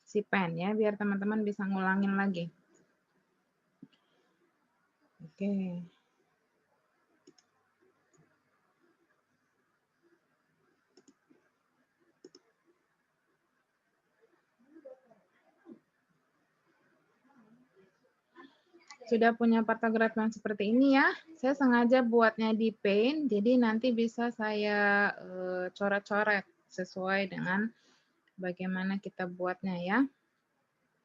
si pen ya, biar teman-teman bisa ngulangin lagi. Oke. Sudah punya pantograf yang seperti ini ya. Saya sengaja buatnya di Paint, jadi nanti bisa saya coret-coret sesuai dengan bagaimana kita buatnya ya.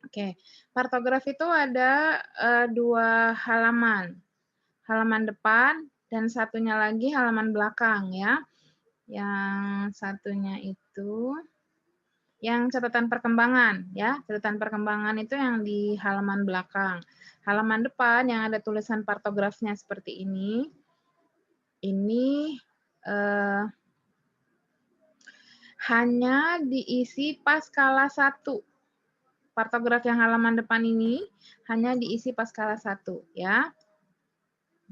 Oke, pantograf itu ada 2 halaman. Halaman depan dan satunya lagi halaman belakang ya. Yang satunya itu yang catatan perkembangan ya. Catatan perkembangan itu yang di halaman belakang. Halaman depan yang ada tulisan pantografnya seperti ini hanya diisi pas kala 1. Pantograf yang halaman depan ini hanya diisi pas kala 1 ya.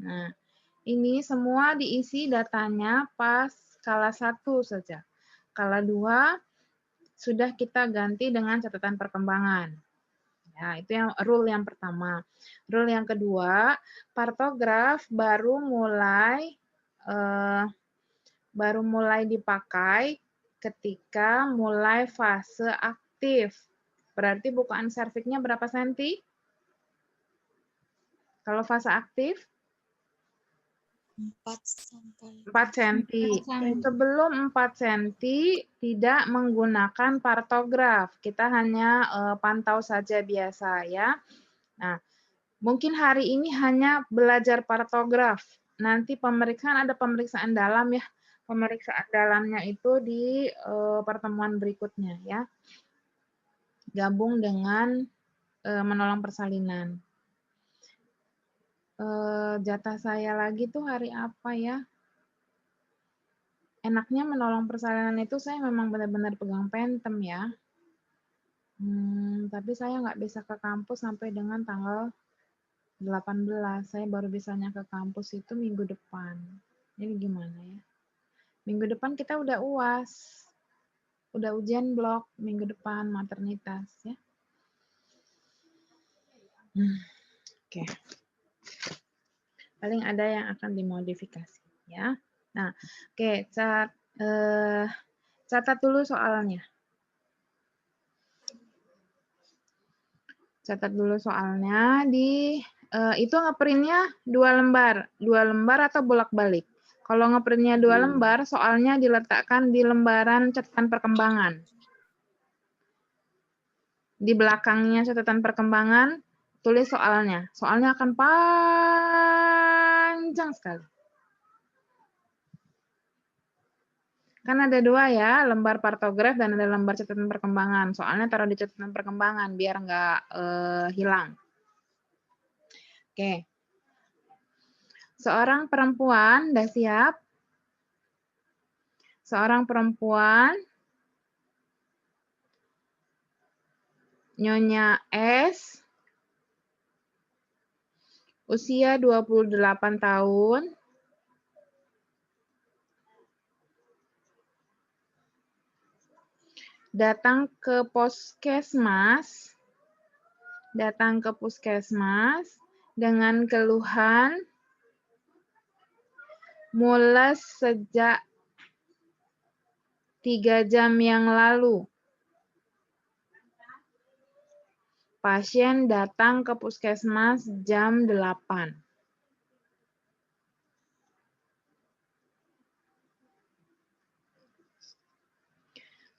Nah, ini semua diisi datanya pas kala 1 saja. Kala 2 sudah kita ganti dengan catatan perkembangan. Ya, itu yang rule yang pertama. Rule yang kedua, pantograf baru mulai dipakai ketika mulai fase aktif. Berarti bukaan serviknya berapa senti? Kalau fase aktif? 4 cm. Sebelum 4 cm tidak menggunakan pantograf. Kita hanya pantau saja biasa ya. Nah, mungkin hari ini hanya belajar pantograf. Nanti ada pemeriksaan dalam ya. Pemeriksaan dalamnya itu di pertemuan berikutnya ya. Gabung dengan menolong persalinan. Jatah saya lagi tuh hari apa ya? Enaknya menolong persalinan itu saya memang benar-benar pegang pentem ya. Tapi saya nggak bisa ke kampus sampai dengan tanggal 18. Saya baru bisanya ke kampus itu minggu depan. Ini gimana ya? Minggu depan kita udah UAS. Udah ujian blok minggu depan maternitas ya. Oke. Paling ada yang akan dimodifikasi ya. Nah, oke, catat dulu soalnya. Catat dulu soalnya itu ngeprintnya 2 lembar. 2 lembar atau bolak-balik. Kalau ngeprintnya 2 lembar, soalnya diletakkan di lembaran catatan perkembangan. Di belakangnya catatan perkembangan, tulis soalnya. Soalnya akan panjang sekali. Kan ada 2 ya, lembar pantograf dan ada lembar catatan perkembangan. Soalnya taruh di catatan perkembangan biar nggak hilang. Oke. Seorang perempuan, udah siap? Seorang perempuan, Nyonya S, usia 28 tahun, datang ke puskesmas dengan keluhan mules sejak 3 jam yang lalu. Pasien datang ke puskesmas jam 8.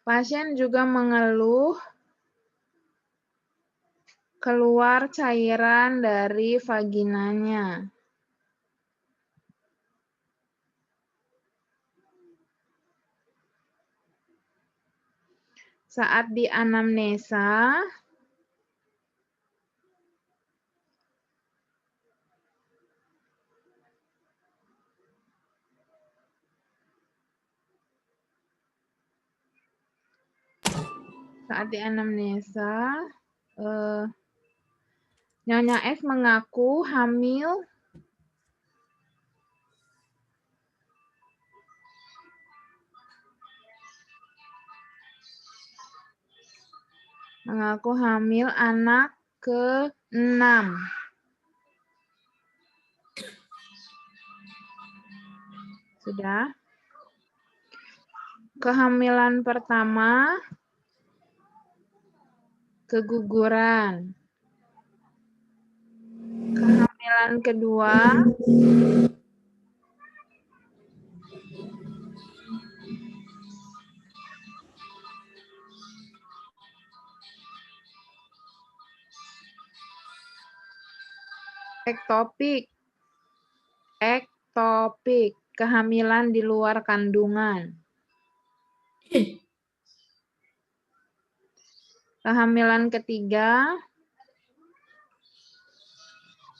Pasien juga mengeluh keluar cairan dari vaginanya. Saat dianamnesa, Nyonya F mengaku hamil Mengaku hamil anak ke-6. Sudah? Kehamilan pertama, keguguran. Kehamilan kedua, ektopik. Ektopik, kehamilan di luar kandungan. Kehamilan ketiga,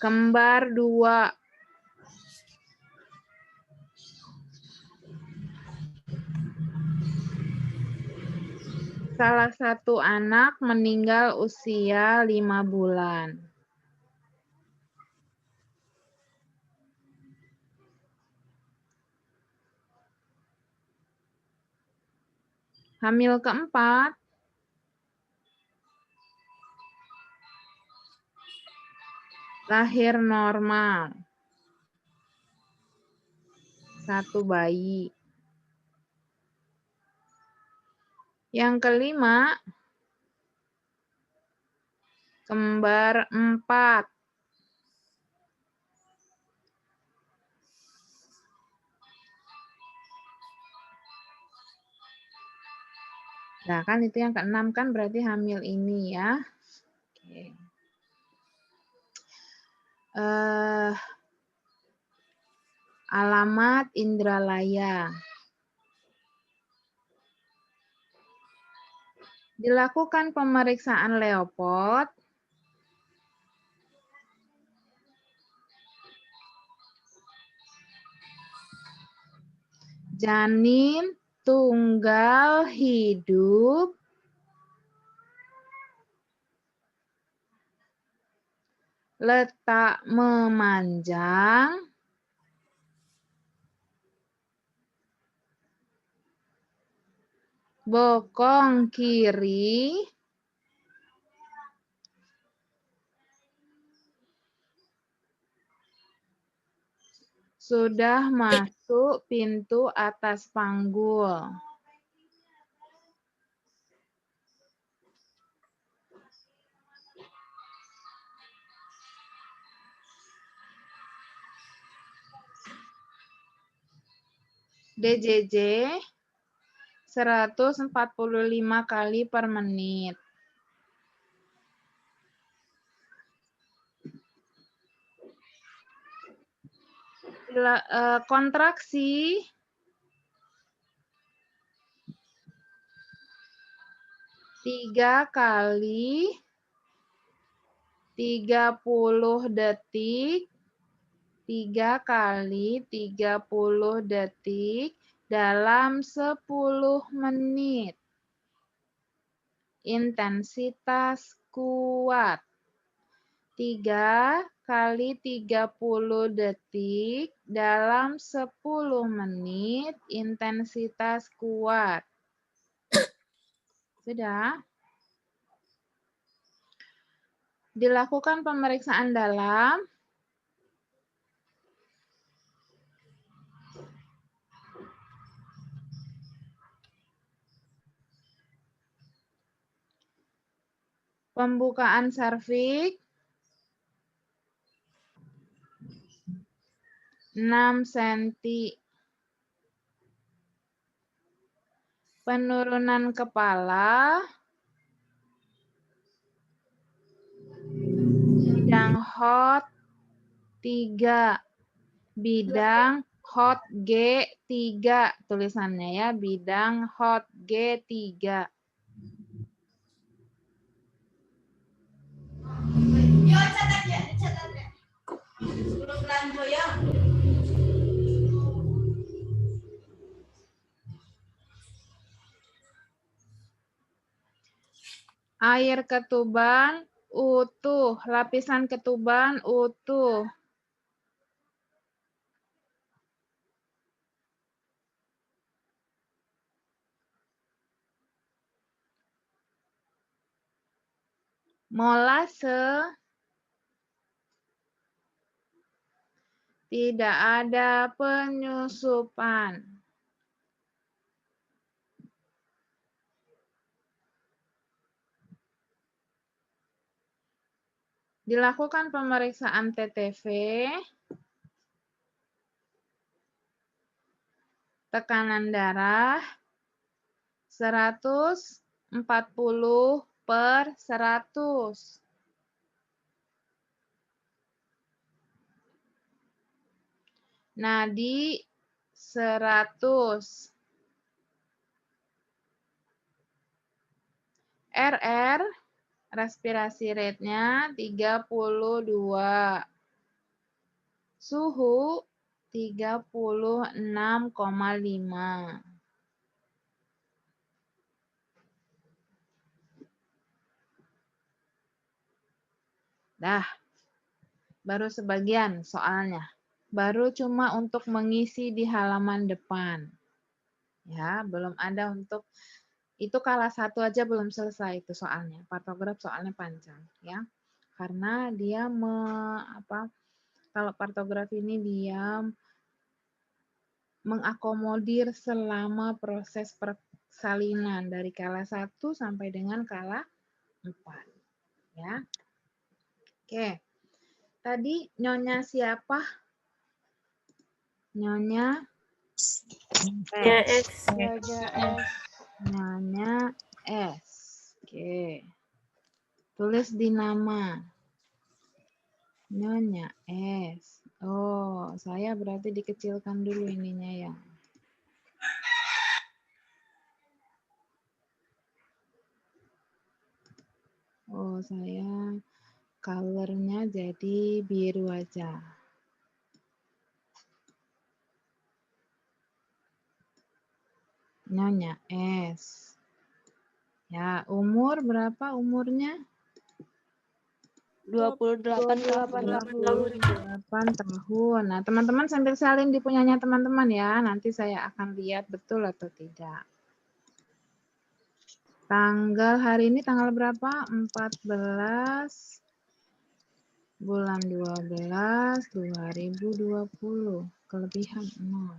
kembar 2. Salah satu anak meninggal usia 5 bulan. Hamil keempat, lahir normal. 1 bayi. Yang kelima, kembar 4. Nah, kan itu yang ke-6 kan berarti hamil ini ya. Oke. Alamat Indralaya. Dilakukan pemeriksaan Leopold. Janin tunggal hidup letak memanjang bokong kiri sudah masuk pintu atas panggul. DJJ 145 kali per menit. Kontraksi tiga kali 30 detik, 3 kali 30 detik dalam 10 menit. Intensitas kuat. 3 kali 30 detik dalam 10 menit, intensitas kuat. Sudah? Dilakukan pemeriksaan dalam. Pembukaan serviks 6 cm. Penurunan kepala. Bidang hot 3. Bidang hot G3 tulisannya ya, bidang hot G3. Air ketuban utuh, lapisan ketuban utuh. Molase tidak ada penyusupan. Dilakukan pemeriksaan TTV, tekanan darah 140/100. Nadi 100. RR, respirasi rate-nya 32. Suhu 36,5. Dah, baru sebagian soalnya. Baru cuma untuk mengisi di halaman depan. Ya, belum ada untuk itu kelas 1 aja belum selesai itu soalnya. Partograf soalnya panjang ya. Karena dia kalau partograf ini dia mengakomodir selama proses persalinan dari kala 1 sampai dengan kala 4 ya. Oke. Tadi Nyonya siapa? Nyonya S. Nyonya S. Oke. Tulis di nama. Nyonya S. Oh, saya berarti dikecilkan dulu ininya ya. Oh, saya color-nya jadi biru aja. Nyonya S. Ya, umur berapa umurnya? 28 tahun. Nah, teman-teman sambil salin di punyanya teman-teman ya. Nanti saya akan lihat betul atau tidak. Tanggal hari ini tanggal berapa? 14 bulan 12 2020. Kelebihan 0.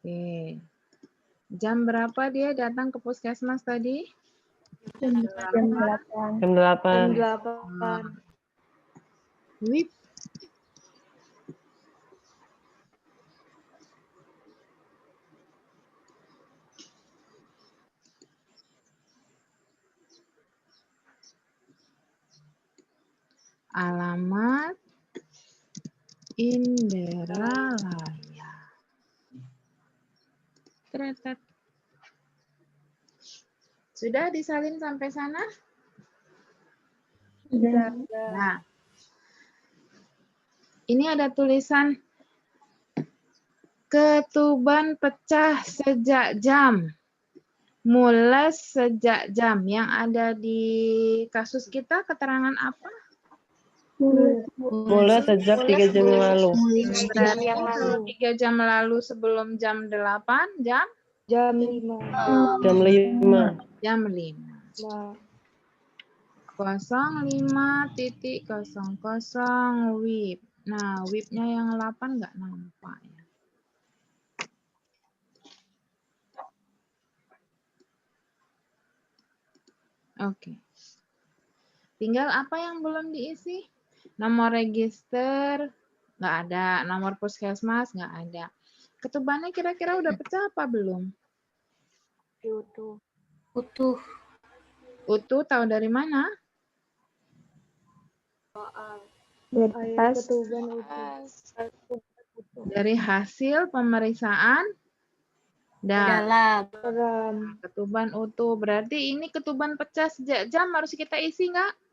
Oke. Jam berapa dia datang ke puskesmas tadi? Jam 8. Wip. Alamat Inderalaya. Tretet. Sudah disalin sampai sana? Sudah. Nah. Ini ada tulisan ketuban pecah sejak jam. Mules sejak jam. Yang ada di kasus kita keterangan apa? Mulai sejak 3 jam yang lalu. Berarti kalau 3 jam lalu sebelum jam 8, jam 5. Jam 5. Jam 5. 05.00 WIB. Nah, WIB-nya yang 8 nggak nampak ya. Oke. Tinggal apa yang belum diisi? Nomor register nggak ada, nomor puskesmas nggak ada. Ketubannya kira-kira udah pecah apa belum? Utuh. Utuh tahu dari mana? Dari hasil pemeriksaan dalam. Ketuban utuh. Berarti ini ketuban pecah sejak jam harus kita isi nggak?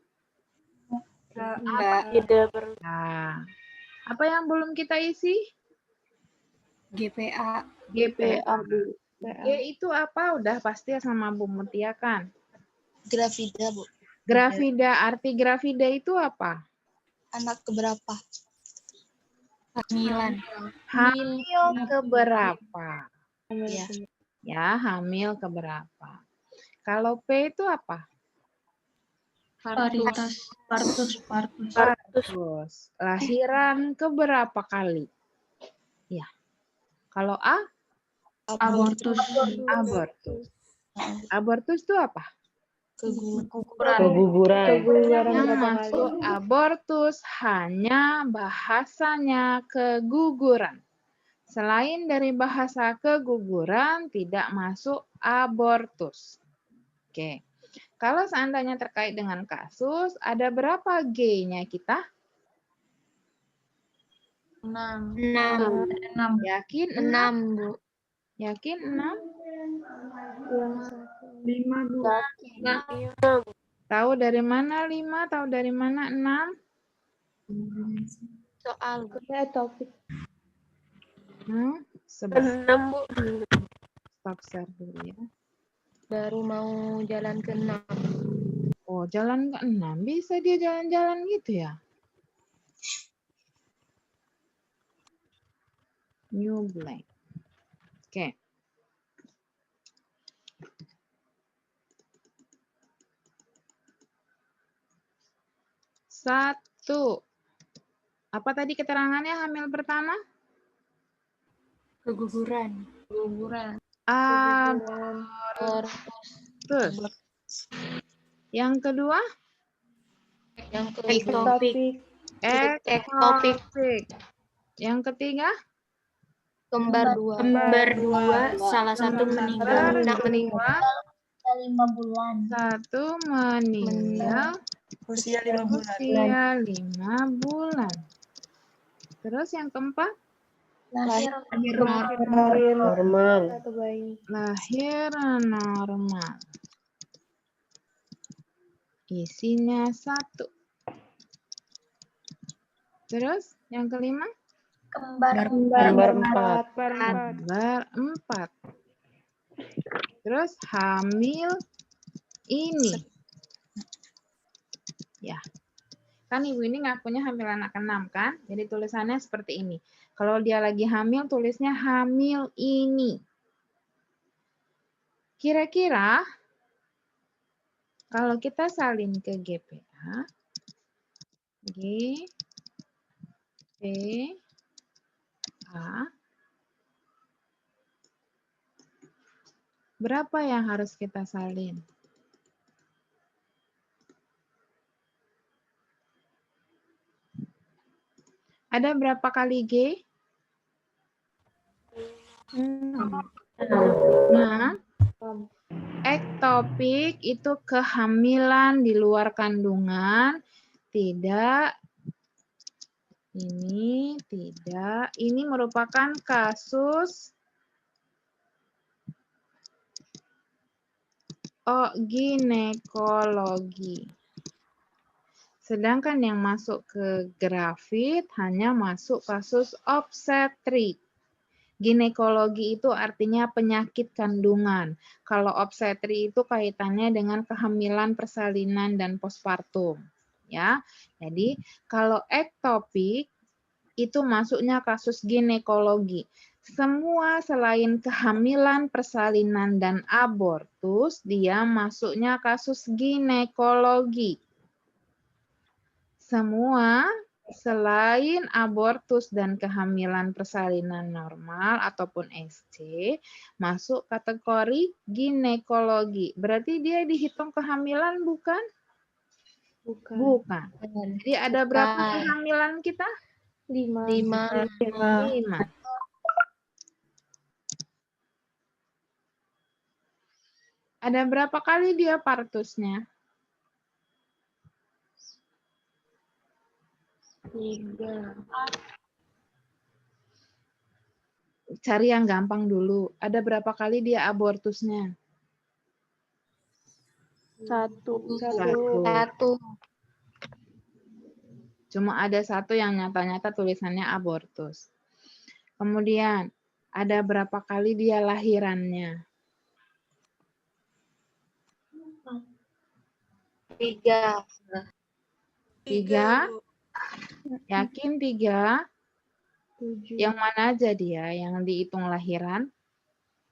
Tidak. Nah, apa yang belum kita isi? GPA. GPA. G itu apa? Udah pasti sama Bu Mutia kan? Gravida, Bu. Gravida, arti gravida itu apa? Anak keberapa? Hamilan. Hamil keberapa? Ya. Ya, hamil keberapa? Kalau P itu apa? Partus. Partus. Lahiran keberapa kali? Ya. Kalau A? Abortus. Abortus. Abortus itu apa? Keguguran. Yang masuk abortus hanya bahasanya keguguran. Selain dari bahasa keguguran, tidak masuk abortus. Oke. Kalau seandainya terkait dengan kasus, ada berapa G-nya kita? 6. Yakin 6, Bu. Yakin 6? 5, Bu. Tahu dari mana 5? Tahu dari mana 6? Soal. Topik. Sebentar. 6, Bu. Stop share dulu ya. Baru mau jalan ke 6. Oh, jalan ke 6. Bisa dia jalan-jalan gitu ya? New blank. Oke. Satu. Apa tadi keterangannya hamil pertama? Keguguran. Abortus. Yang kedua? Ektopik. Ektopik. Yang ketiga? Kembar 2. Salah satu meninggal. Meninggal. 5 bulan. Satu meninggal. Usia 5 bulan. Usia 5 bulan. Terus yang keempat? Lahir Normal. Lahir normal. Isinya 1. Terus yang kelima? Kembar 4. Kembar 4. Terus hamil ini. Ya. Kan ibu ini ngakunya hamil anak 6 kan? Jadi tulisannya seperti ini. Kalau dia lagi hamil, tulisnya hamil ini. Kira-kira kalau kita salin ke GPA, GPA, berapa yang harus kita salin? Ada berapa kali G? Nah, ektopik itu kehamilan di luar kandungan, tidak. Ini tidak. Ini merupakan kasus ginekologi. Sedangkan yang masuk ke grafit hanya masuk kasus obstetrik. Ginekologi itu artinya penyakit kandungan. Kalau obstetri itu kaitannya dengan kehamilan, persalinan, dan postpartum. Ya, jadi kalau ektopik itu masuknya kasus ginekologi. Semua selain kehamilan, persalinan, dan abortus, dia masuknya kasus ginekologi. Semua selain abortus dan kehamilan persalinan normal ataupun SC masuk kategori ginekologi. Berarti dia dihitung kehamilan bukan? Bukan. Jadi ada berapa kehamilan kita? 5. Ada berapa kali dia partusnya? 3. Cari yang gampang dulu. Ada berapa kali dia abortusnya? 1. Cuma ada 1 yang nyata-nyata tulisannya abortus. Kemudian, ada berapa kali dia lahirannya? 3. 3? Yakin 3? 7. Yang mana aja dia yang dihitung lahiran?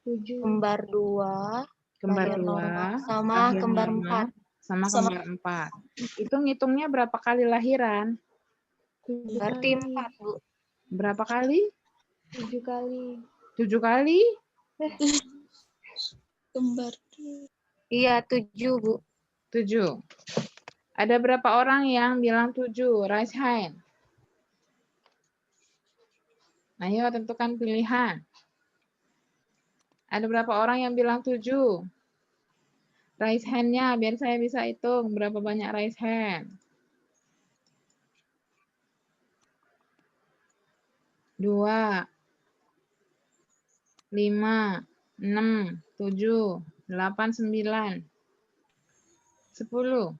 7. Kembar 2. Kembar Lahir 2, Sama lahir kembar normal, 4. sama kembar 4. Itu ngitungnya berapa kali lahiran? 7 Berarti kali. 4, Bu. Berapa kali? 7 kali. 7 kali? Kembar. Iya, 7, Bu. 7. Ada berapa orang yang bilang 7? Raise hand. Ayo tentukan pilihan. Ada berapa orang yang bilang 7? Raise hand-nya biar saya bisa hitung berapa banyak raise hand. 2, 5, 6, 7, 8, 9, 10,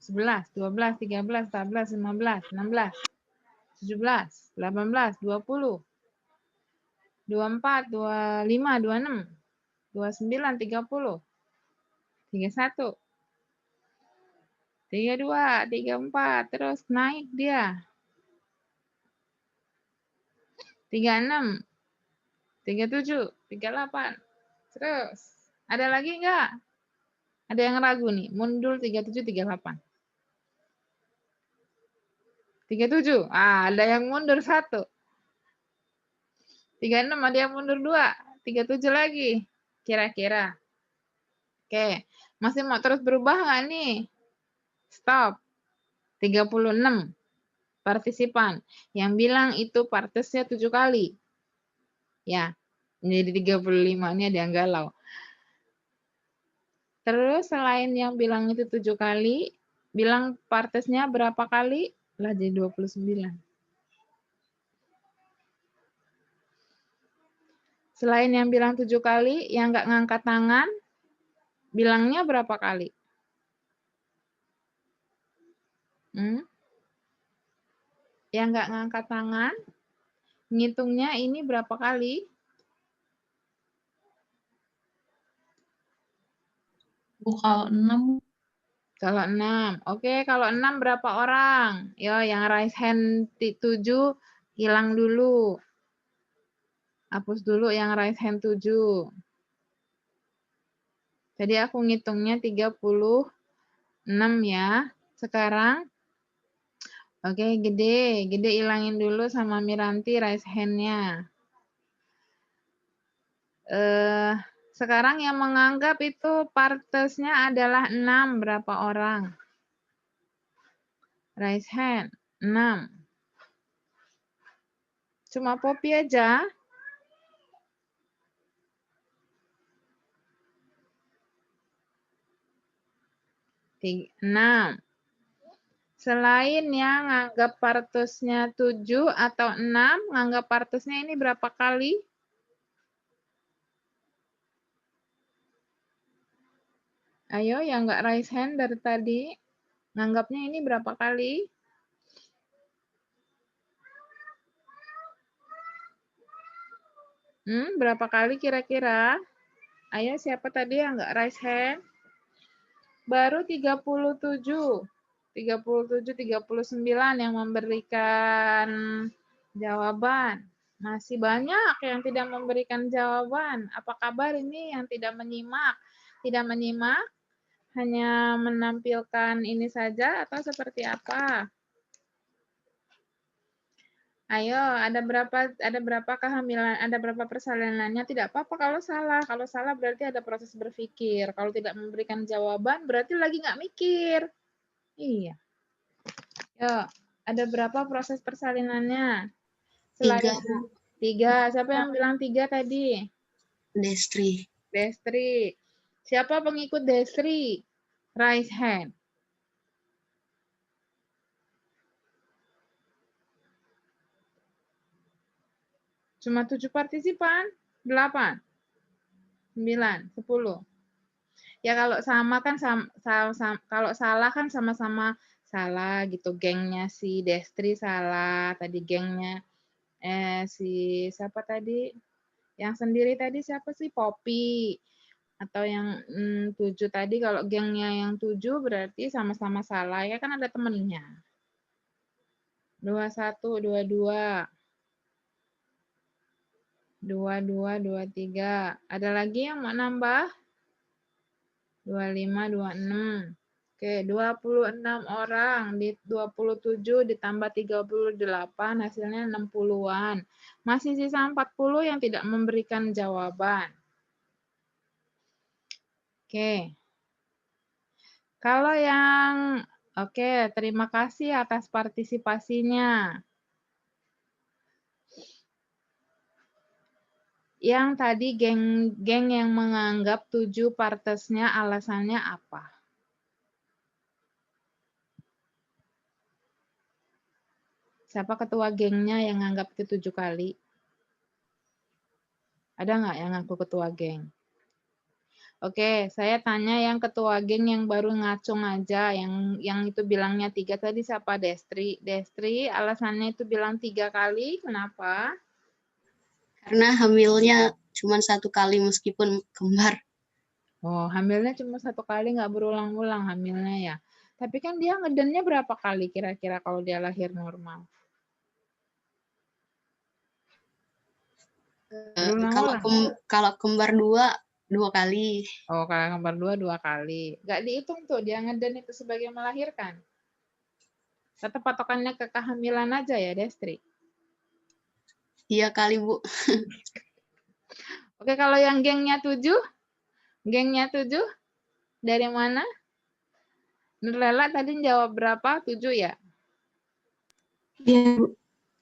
11, 12, 13, 14, 15, 16, 17, 18, 20, 24, 25, 26, 29, 30, 31, 32, 34, terus naik dia. 36, 37, 38. Terus, ada lagi nggak? Ada yang ragu nih, mundur 37, 38. 37, ada yang mundur 1. 36, ada yang mundur 2. 37 lagi, kira-kira. Oke, masih mau terus berubah nggak nih? Stop. 36 partisipan yang bilang itu partesnya 7 kali. Ya, jadi 35, ini ada yang galau. Terus selain yang bilang itu 7 kali, bilang partesnya berapa kali? Lah jadi 29. Selain yang bilang 7 kali, yang nggak ngangkat tangan, bilangnya berapa kali? Yang nggak ngangkat tangan, ngitungnya ini berapa kali? Kalau 6. Kalau 6. Oke, kalau 6 berapa orang? Yo, yang raise hand 7 hilang dulu. Hapus dulu yang raise hand 7. Jadi aku ngitungnya 36 ya. Sekarang, oke, Gede hilangin dulu sama Miranti raise hand-nya. Sekarang yang menganggap itu partesnya adalah 6, berapa orang? Raise hand, 6. Cuma Poppy aja. 6. Selain yang nganggap partesnya 7 atau 6, nganggap partesnya ini berapa kali? Ayo, yang nggak raise hand dari tadi, nganggapnya ini berapa kali? Berapa kali kira-kira? Ayo, siapa tadi yang nggak raise hand? Baru 37. 37, 39 yang memberikan jawaban. Masih banyak yang tidak memberikan jawaban. Apa kabar ini yang tidak menyimak? Tidak menyimak, hanya menampilkan ini saja atau seperti apa? Ayo, ada berapa kehamilan, ada berapa persalinannya? Tidak apa-apa kalau salah. Kalau salah berarti ada proses berpikir. Kalau tidak memberikan jawaban berarti lagi nggak mikir. Iya. Yuk, ada berapa proses persalinannya? 3. 3. Siapa yang bilang 3 tadi? Destri. Destri. Siapa pengikut Destri? Raise hand. Cuma 7 partisipan? 8, 9, 10. Ya kalau sama kan kalau salah kan sama-sama salah gitu. Gengnya si Destri salah, tadi gengnya si siapa tadi? Yang sendiri tadi siapa sih? Poppy. Atau yang 7 tadi, kalau gengnya yang 7 berarti sama-sama salah, ya kan ada temennya. 21, 22. 2, 2, 2, 3. Ada lagi yang mau nambah? 25, 26. Oke, 26 orang di 27 ditambah 38 hasilnya 60-an. Masih sisa 40 yang tidak memberikan jawaban. Oke. Kalau yang oke, terima kasih atas partisipasinya. Yang tadi geng yang menganggap 7 partesnya alasannya apa? Siapa ketua gengnya yang nganggap itu 7 kali? Ada nggak yang ngaku ketua geng? Oke, saya tanya yang ketua geng yang baru ngacung aja, yang itu bilangnya 3 tadi siapa? Destri. Destri alasannya itu bilang 3 kali, kenapa? Karena hamilnya cuma 1 kali meskipun kembar. Oh, hamilnya cuma 1 kali, nggak berulang-ulang hamilnya ya. Tapi kan dia ngedennya berapa kali kira-kira kalau dia lahir normal? Kalau kembar 2 kali. Oh, kalau kembar 2 kali. Nggak dihitung tuh, dia ngeden itu sebagai melahirkan. Tetap patokannya ke kehamilan aja ya, Destri? Iya kali, Bu. Oke, kalau yang gengnya 7? Gengnya 7? Dari mana? Nurlela tadi jawab berapa? 7 ya? Iya, Bu.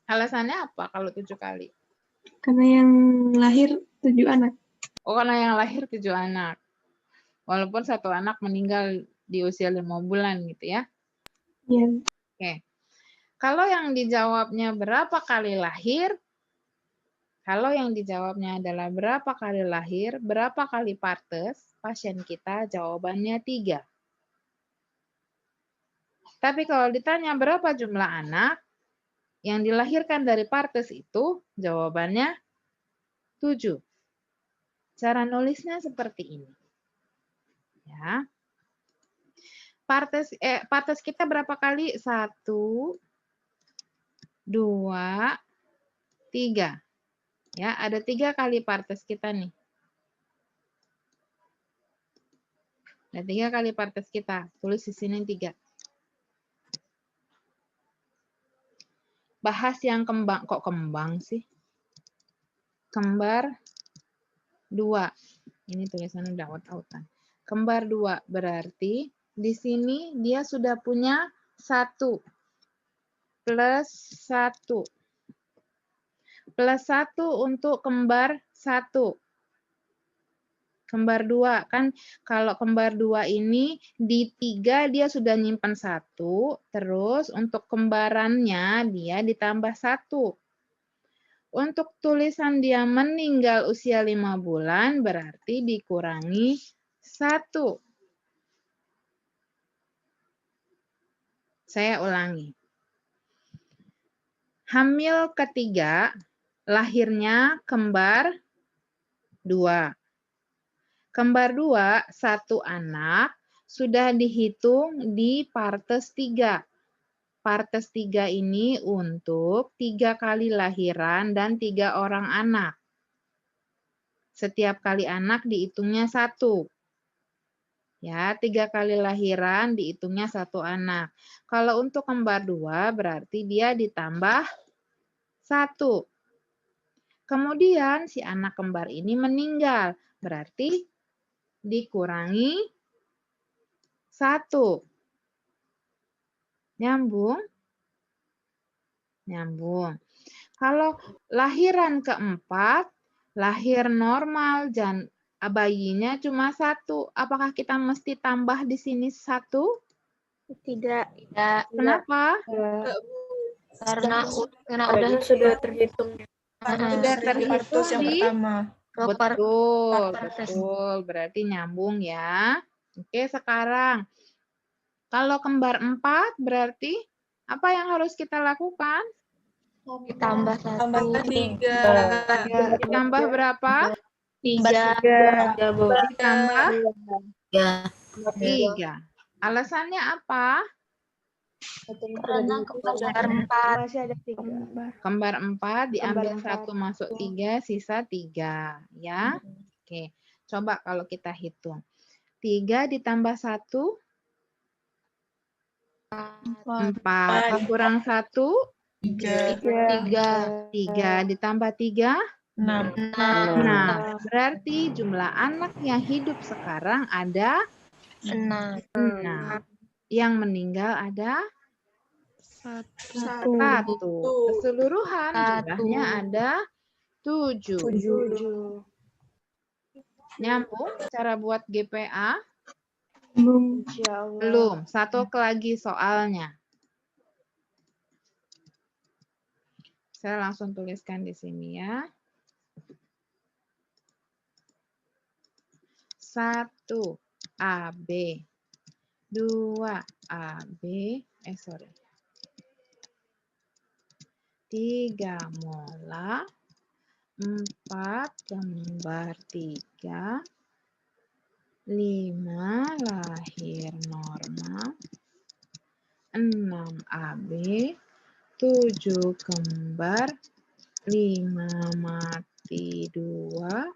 Alasannya apa kalau 7 kali? Karena yang lahir 7 anak. Oh, karena yang lahir 7 anak. Walaupun 1 anak meninggal di usia 5 bulan gitu ya. Iya. Oke. Kalau yang dijawabnya berapa kali lahir? Kalau yang dijawabnya adalah berapa kali lahir, berapa kali partes, pasien kita jawabannya 3. Tapi kalau ditanya berapa jumlah anak yang dilahirkan dari partes itu, jawabannya 7. Cara nulisnya seperti ini. Ya. Partes kita berapa kali? 1, 2, 3. Ya, ada 3 kali partes kita nih. Ada 3 kali partes kita. Tulis di sini 3. Bahas yang kembang. Kok kembang sih? Kembar 2. Ini tulisannya udah out-outan. Kembar 2 berarti di sini dia sudah punya 1 plus 1. Plus 1 untuk kembar 1. Kembar 2, kan kalau kembar 2 ini di 3 dia sudah nyimpan 1, terus untuk kembarannya dia ditambah 1. Untuk tulisan dia meninggal usia 5 bulan berarti dikurangi 1. Saya ulangi. Hamil ketiga, lahirnya kembar 2. Kembar 2, 1 anak, sudah dihitung di partes 3. Partes 3 ini untuk 3 kali lahiran dan 3 orang anak. Setiap kali anak dihitungnya 1. Ya, 3 kali lahiran dihitungnya 1 anak. Kalau untuk kembar 2 berarti dia ditambah 1. Kemudian si anak kembar ini meninggal, berarti dikurangi 1. Nyambung? Nyambung. Kalau lahiran keempat, lahir normal, bayinya cuma 1. Apakah kita mesti tambah di sini 1? Tidak. Kenapa? Karena Udah sudah terhitung. Sudah terhitung yang di pertama. Betul. Berarti nyambung ya. Oke, sekarang kalau kembar 4 berarti apa yang harus kita lakukan? Ditambah 1. 3. Ditambah berapa? 3. Ditambah 3. 3. Alasannya apa? Karena kembar 4. Masih ada 3. Kembar 4 diambil Kembar 1 masuk 3, sisa 3. Ya. Oke. Coba kalau kita hitung. 3 ditambah 1, 4. Kurang 1, 3. 3. Ditambah 3, 6. 6. Berarti jumlah anak yang hidup sekarang ada 6. 6. Yang meninggal ada 1. Keseluruhan jumlahnya ada 7. Nyambung cara buat GPA? Belum. Satu lagi soalnya. Saya langsung tuliskan di sini ya. 1 AB, 2 AB, 3 mola, 4 kembar 3, 5 lahir normal, 6 AB, 7 kembar, 5 mati 2,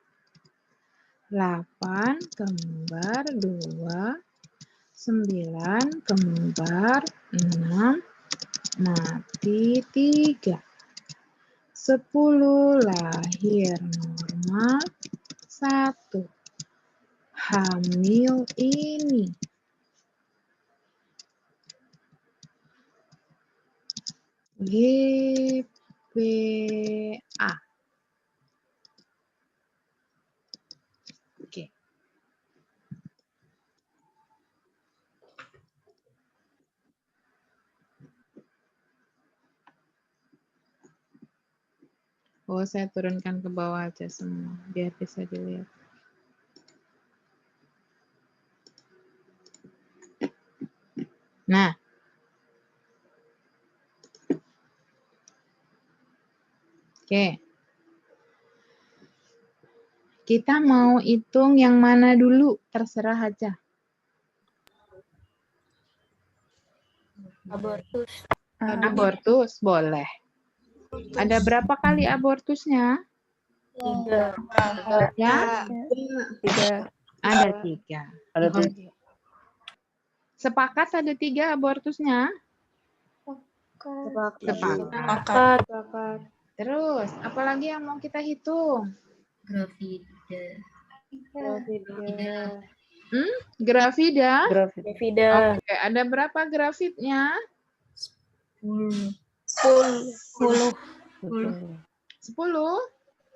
8 kembar 2, 9 kembar 6, mati 3. 10 lahir normal, 1 hamil ini. GPA. Oke. Oh, saya turunkan ke bawah aja semua, biar bisa dilihat. Nah. Oke. Kita mau hitung yang mana dulu, terserah aja. Abortus. Abortus, boleh. Ada berapa kali abortusnya? 3. Ya? 3. Ada 3. Ada 3. Sepakat ada 3 abortusnya? Sepakat. Terus, apalagi yang mau kita hitung? Gravida? Gravida. Oke, ada berapa gravidnya? 10. 10?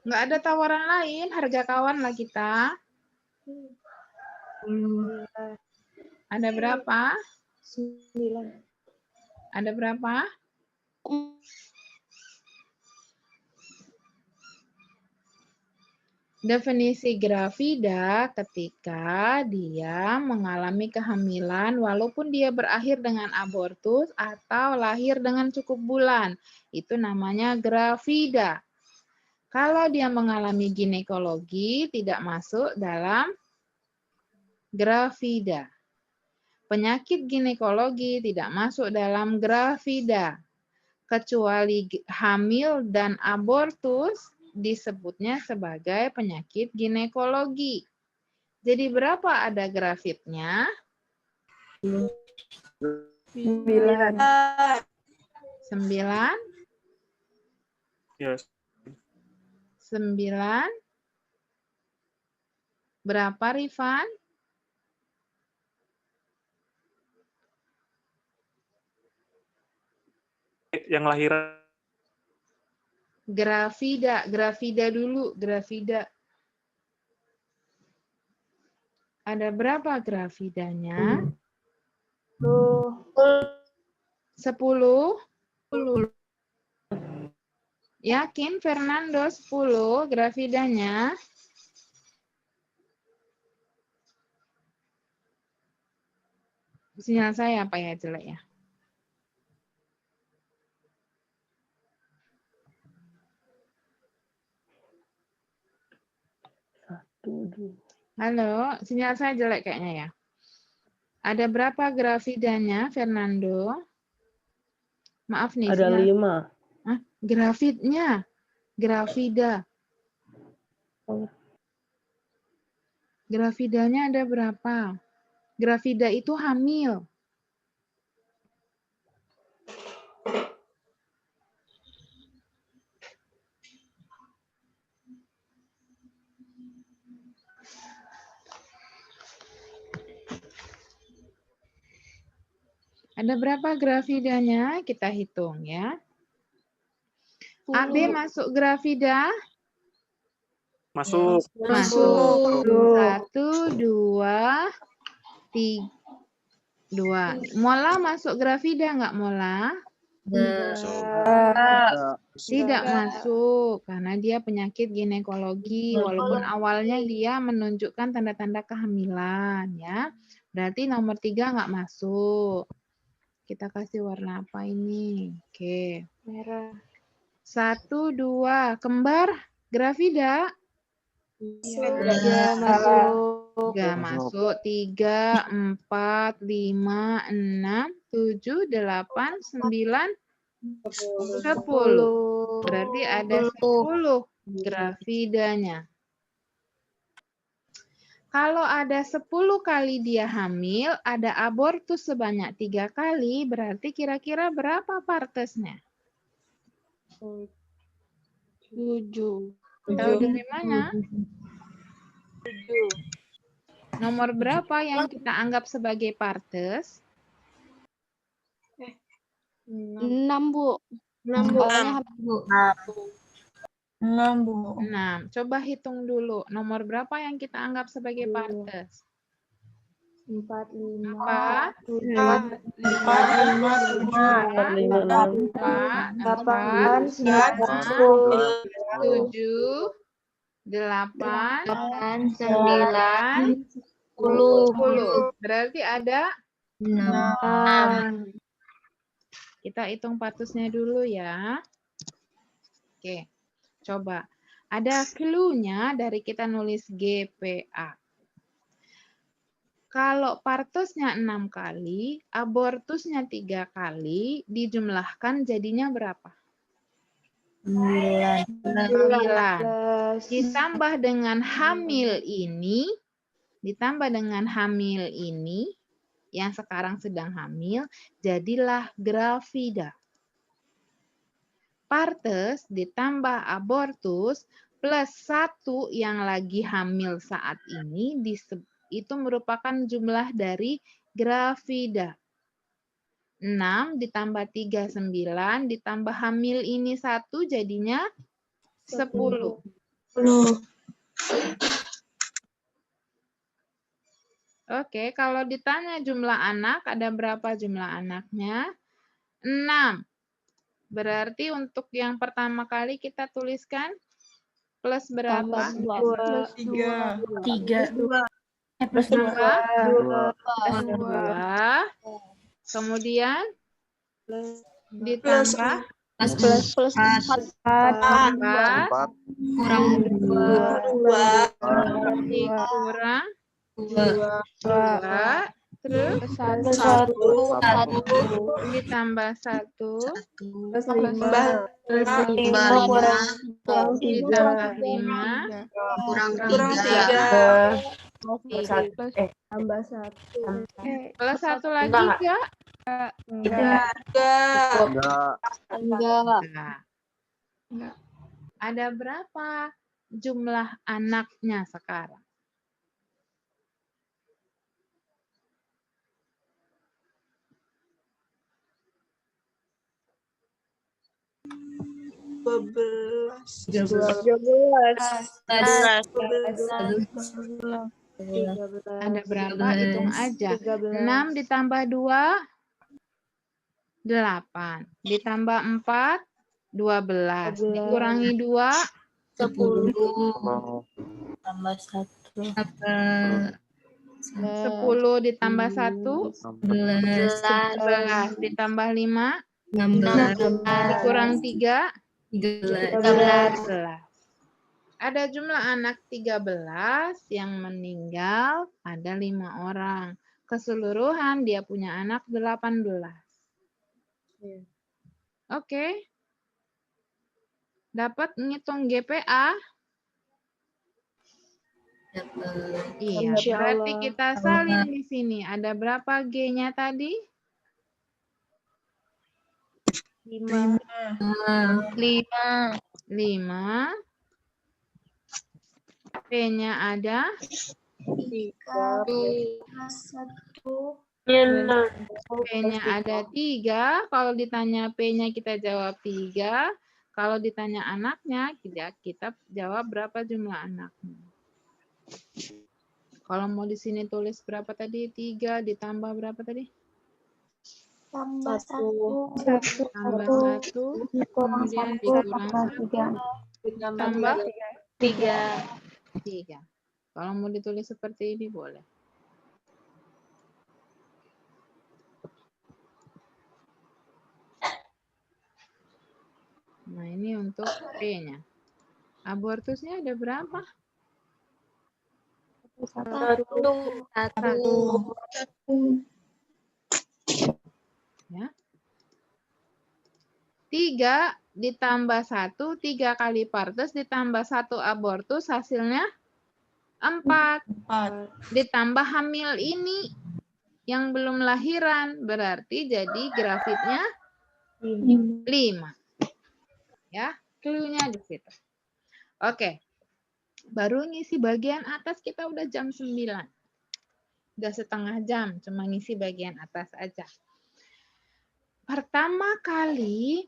Nggak ada tawaran lain, harga kawan lah kita. Ada berapa? 9. Ada berapa? Definisi gravida ketika dia mengalami kehamilan walaupun dia berakhir dengan abortus atau lahir dengan cukup bulan. Itu namanya gravida. Kalau dia mengalami ginekologi tidak masuk dalam gravida. Penyakit ginekologi tidak masuk dalam gravida. Kecuali hamil dan abortus disebutnya sebagai penyakit ginekologi. Jadi berapa ada gravidnya? 9. 9? Yes. 9? Berapa, Rifan? Yang lahiran. Gravida dulu, gravida. Ada berapa gravidanya? 10? Yakin Fernando 10 gravidanya? Sinyal saya apa ya jelek ya? Halo, sinyal saya jelek kayaknya ya. Ada berapa gravidanya, Fernando? Maaf nih. Ada 5. Grafidnya. Grafida. Grafidanya ada berapa? Grafida itu hamil. Ada berapa grafidanya? Kita hitung ya. AB masuk grafida? Masuk. Masuk. 1, 2, 3. Mola masuk grafida nggak Mola? Tidak masuk karena dia penyakit ginekologi walaupun awalnya dia menunjukkan tanda-tanda kehamilan ya. Berarti nomor 3 nggak masuk. Kita kasih warna apa ini? Oke. Merah. 1, 2. Kembar grafida? Iya, masuk. 3 masuk. 3, 4, 5, 6, 7, 8, 9, 10. Berarti ada 10 grafidanya. Kalau ada 10 kali dia hamil, ada abortus sebanyak 3 kali, berarti kira-kira berapa partesnya? 7. Tahu dari mana? 7. Nomor berapa yang kita anggap sebagai partes? 6, Bu. 6, Bu. 6, Bu. 6. Coba hitung dulu. Nomor berapa yang kita anggap sebagai partes? 4, 5. 4, 4, 5, 8, 9, 7, 8, 9, 10. Berarti ada 6. kita hitung partusnya dulu ya. Oke, coba. Ada clue-nya dari kita nulis GPA. Kalau partusnya 6 kali, abortusnya 3 kali, dijumlahkan jadinya berapa? 9. Ditambah dengan hamil ini, yang sekarang sedang hamil, jadilah grafida. Partes ditambah abortus plus 1 yang lagi hamil saat ini itu merupakan jumlah dari grafida. 6 ditambah 3, 9, ditambah hamil ini 1 jadinya 10. Oke, kalau ditanya jumlah anak, ada berapa jumlah anaknya? 6. Berarti untuk yang pertama kali kita tuliskan plus berapa? Plus 2. 3. Plus 2. 2. Kemudian ditambah Plus 4. 4. Kurang 2. Dikurang 2. Terus 1. ditambah 1. Plus 5. Ditambah 5. kurang Kurang 3. 3. Tambah 1. Plus 1 lagi enggak? Enggak. Ada berapa jumlah anaknya sekarang? Ada berapa? Hitung aja. 6 ditambah 2, 8. Ditambah 4, 12. Dikurangi 2, 10. Tambah 1. 10 ditambah 1, 11. Ditambah 5, 16. dikurang 3, 13. Ada jumlah anak 13 yang meninggal, ada 5 orang. Keseluruhan dia punya anak 18. Oke. Dapat ngitung GPA? Iya, Insya berarti Allah. kita salin di sini. Ada berapa G-nya tadi? 5. 5. 5. P-nya ada 3. 6. P-nya ada 3. Kalau ditanya P-nya kita jawab 3. Kalau ditanya anaknya, kita jawab berapa jumlah anaknya. Kalau mau di sini tulis berapa tadi? 3 ditambah berapa tadi? Tambah 1. Tambah 1, kemudian dikurang 1, tambah 3. Kalau mau ditulis seperti ini boleh. Nah, ini untuk P-nya. Abortusnya ada berapa? 1. Ya. 3 ditambah 1, 3 kali partus ditambah 1 abortus, hasilnya 4. 4. Ditambah hamil ini yang belum lahiran, berarti jadi grafitnya 5. Ya, clue-nya di situ. Oke. Baru ngisi bagian atas kita udah jam 9. Udah setengah jam, cuma ngisi bagian atas aja. Pertama kali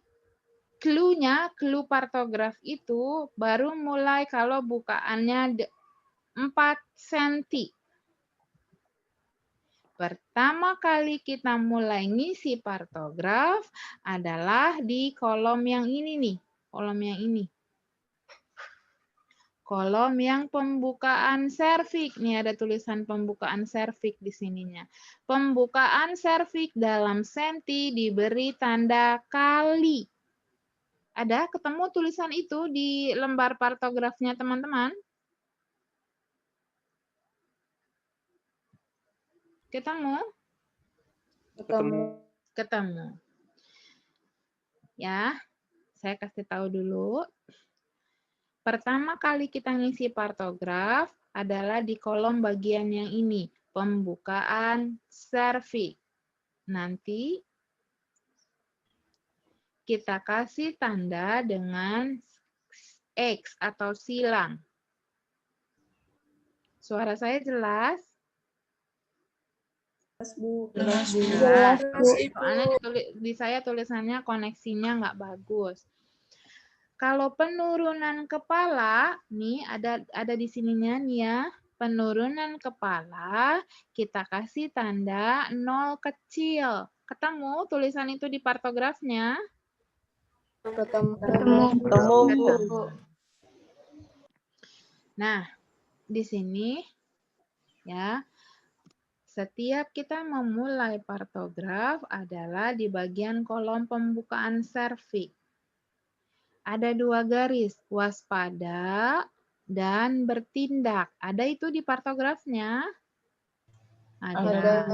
clue-nya, clue partograf itu baru mulai kalau bukaannya 4 cm. Pertama kali kita mulai ngisi partograf adalah di kolom yang ini nih. Kolom yang ini. Kolom yang pembukaan serviks. Nih ada tulisan pembukaan serviks di sininya. Pembukaan serviks dalam senti diberi tanda kali. Ada ketemu tulisan itu di lembar partografnya teman-teman? Ketemu? Ketemu. Ya, saya kasih tahu dulu. Pertama kali kita ngisi partograf adalah di kolom bagian yang ini, pembukaan serviks. Nanti kita kasih tanda dengan X atau silang. Suara saya jelas? Jelas, Soalnya di saya tulisannya koneksinya nggak bagus. Kalau penurunan kepala, nih ada di sininya nih ya, penurunan kepala, kita kasih tanda 0 kecil. Ketemu tulisan itu di partografnya? Ketemu. Nah, di sini ya, setiap kita memulai partograf adalah di bagian kolom pembukaan serviks. Ada 2 garis, waspada dan bertindak. Ada itu di partografnya? Ada.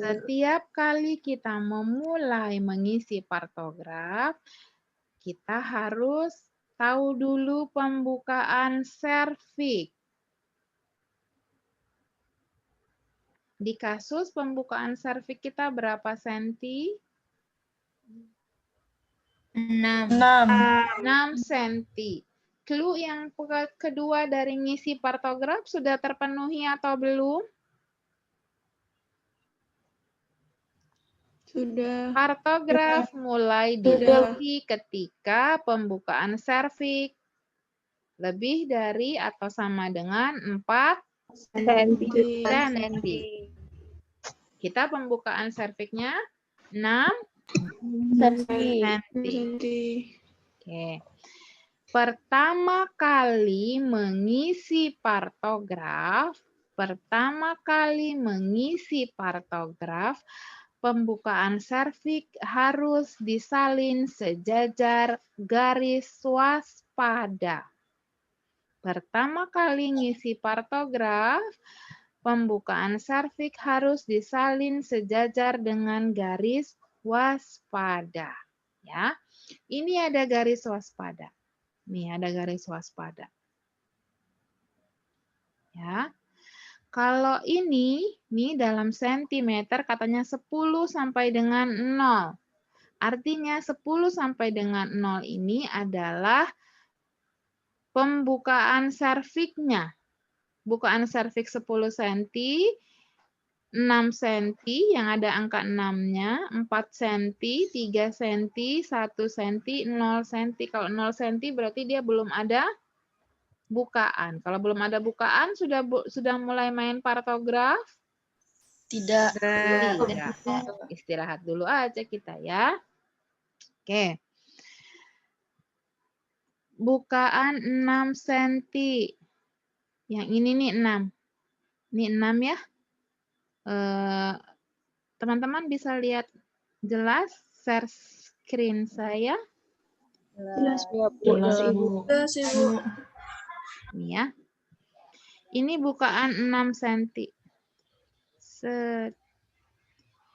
Setiap kali kita memulai mengisi partograf, kita harus tahu dulu pembukaan serviks. Di kasus pembukaan serviks kita berapa senti? 6. 6 cm. Clue yang kedua dari ngisi partograf sudah terpenuhi atau belum? Sudah. Partograf mulai diisi ketika pembukaan serviks lebih dari atau sama dengan 4 cm. Kita pembukaan serviksnya 6 cm. Oke. Pertama kali mengisi partograf, pembukaan serviks harus disalin sejajar garis waspada. Pertama kali ngisi partograf, pembukaan serviks harus disalin sejajar dengan garis waspada. Ya, ini ada garis waspada. Nih ada garis waspada. Ya, kalau ini nih dalam sentimeter katanya 10 sampai dengan 0. Artinya 10 sampai dengan 0 ini adalah pembukaan serviknya. Bukaan serviks 10 cm, 6 cm yang ada angka 6-nya, 4 cm, 3 cm, 1 cm, 0 cm. Kalau 0 cm berarti dia belum ada bukaan. Kalau belum ada bukaan sudah mulai main partograf? Tidak. Tidak. Istirahat dulu aja kita ya. Oke. Bukaan 6 cm. Yang ini nih 6. Ini 6 ya. Teman-teman bisa lihat jelas share screen saya? Jelas, Bu. Jelas, Bu. Jelas, Ibu. Ini ya. Ini bukaan 6 cm.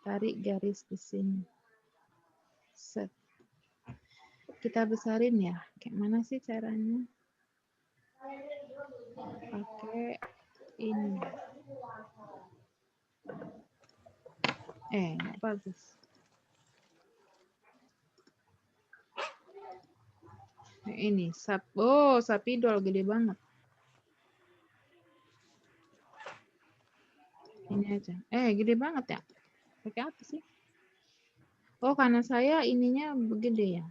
Tarik garis di sini. Set. Kita besarin ya. Kayak mana sih caranya? Pakai ini. Nggak bagus. Ini sapidol gede banget. Ini aja. Gede banget ya. Pakai apa sih? Oh, karena saya ininya begede ya.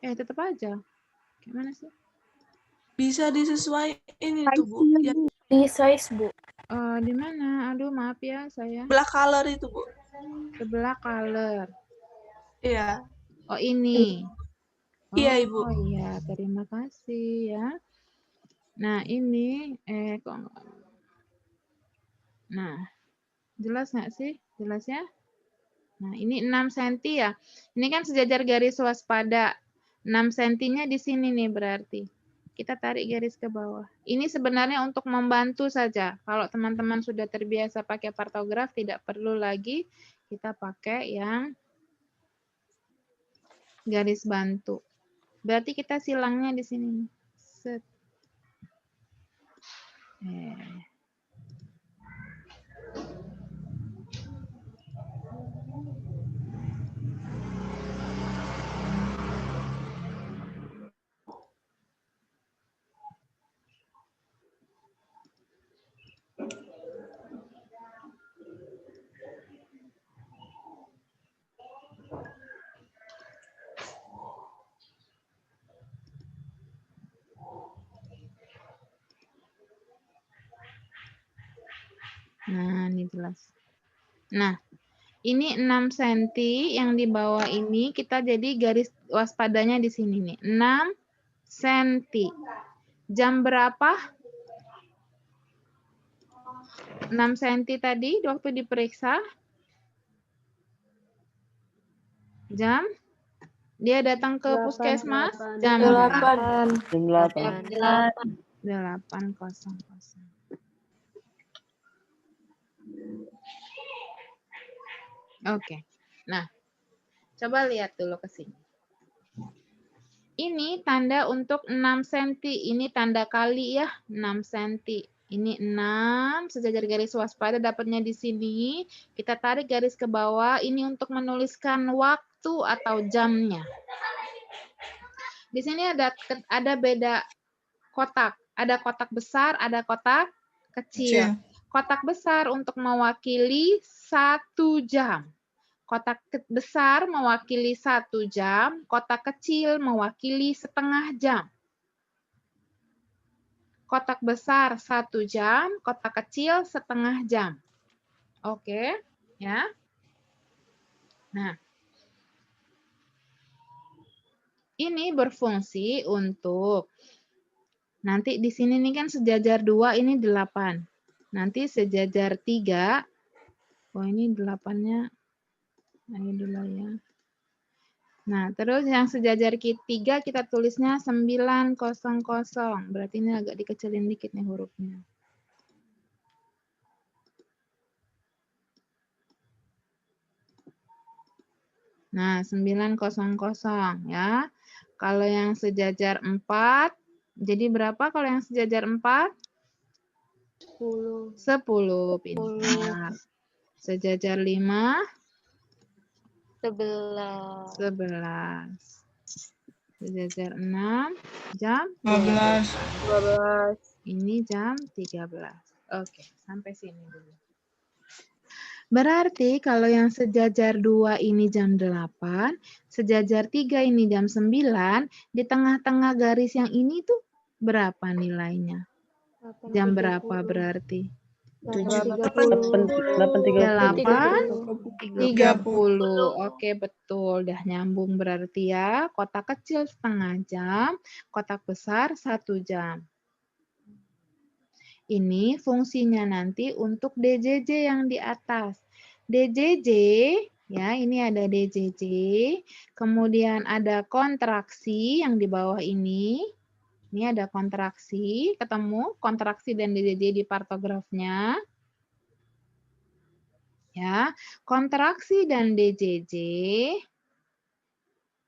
Tetap aja. Gimana sih? Bisa disesuaikan itu, Bu. Yang Di size, Bu. Di mana? Aduh, maaf ya saya. sebelah color itu, Bu. Sebelah color. Iya. Oh, ini. Iya, Ibu. Oh iya, terima kasih ya. Nah, ini kok enggak. Nah, jelas nggak sih? Jelas ya? Nah, ini 6 cm ya. Ini kan sejajar garis waspada. 6 cm-nya di sini nih berarti. Kita tarik garis ke bawah. Ini sebenarnya untuk membantu saja. Kalau teman-teman sudah terbiasa pakai partograf, tidak perlu lagi kita pakai yang garis bantu. Berarti kita silangnya di sini. Set. Nah, ini jelas. Nah, ini 6 cm yang di bawah ini kita jadi garis waspadanya di sini nih. 6 cm. Jam berapa? 6 cm tadi waktu diperiksa. Jam? Dia datang ke puskesmas jam 8. Jam 8. 8.00. Oke. Nah, coba lihat dulu ke sini. Ini tanda untuk 6 cm. Ini tanda kali ya, 6 cm. Ini 6, sejajar garis waspada dapatnya di sini. Kita tarik garis ke bawah. Ini untuk menuliskan waktu atau jamnya. Di sini ada beda kotak. Ada kotak besar, ada kotak kecil. Kotak besar untuk mewakili 1 jam. Kotak besar mewakili 1 jam, kotak kecil mewakili setengah jam. Kotak besar 1 jam, kotak kecil setengah jam. Oke, ya. Nah, ini berfungsi untuk nanti di sini nih kan sejajar 2 ini 8. Nanti sejajar 3. Oh, ini 8-nya. Ayo dulu ya. Nah, terus yang sejajar 3 kita tulisnya 900. Berarti ini agak dikecilin dikit nih hurufnya. Nah, 900 ya. Kalau yang sejajar 4, jadi berapa kalau yang sejajar 4? 10. 10, pintar. Sejajar 5, 11. 11. Sejajar 6, jam 15. 12. ini jam 13. Oke, sampai sini dulu. Berarti kalau yang sejajar 2 ini jam 8, sejajar 3 ini jam 9, di tengah-tengah garis yang ini tuh berapa nilainya? Jam berapa berarti? 8:30. Oke, betul. Udah nyambung berarti ya. Kotak kecil setengah jam, kotak besar 1 jam. Ini fungsinya nanti untuk DJJ yang di atas. DJJ, ya ini ada DJJ, kemudian ada kontraksi yang di bawah ini. Ini ada kontraksi, ketemu kontraksi dan DJJ di partografnya. Ya, kontraksi dan DJJ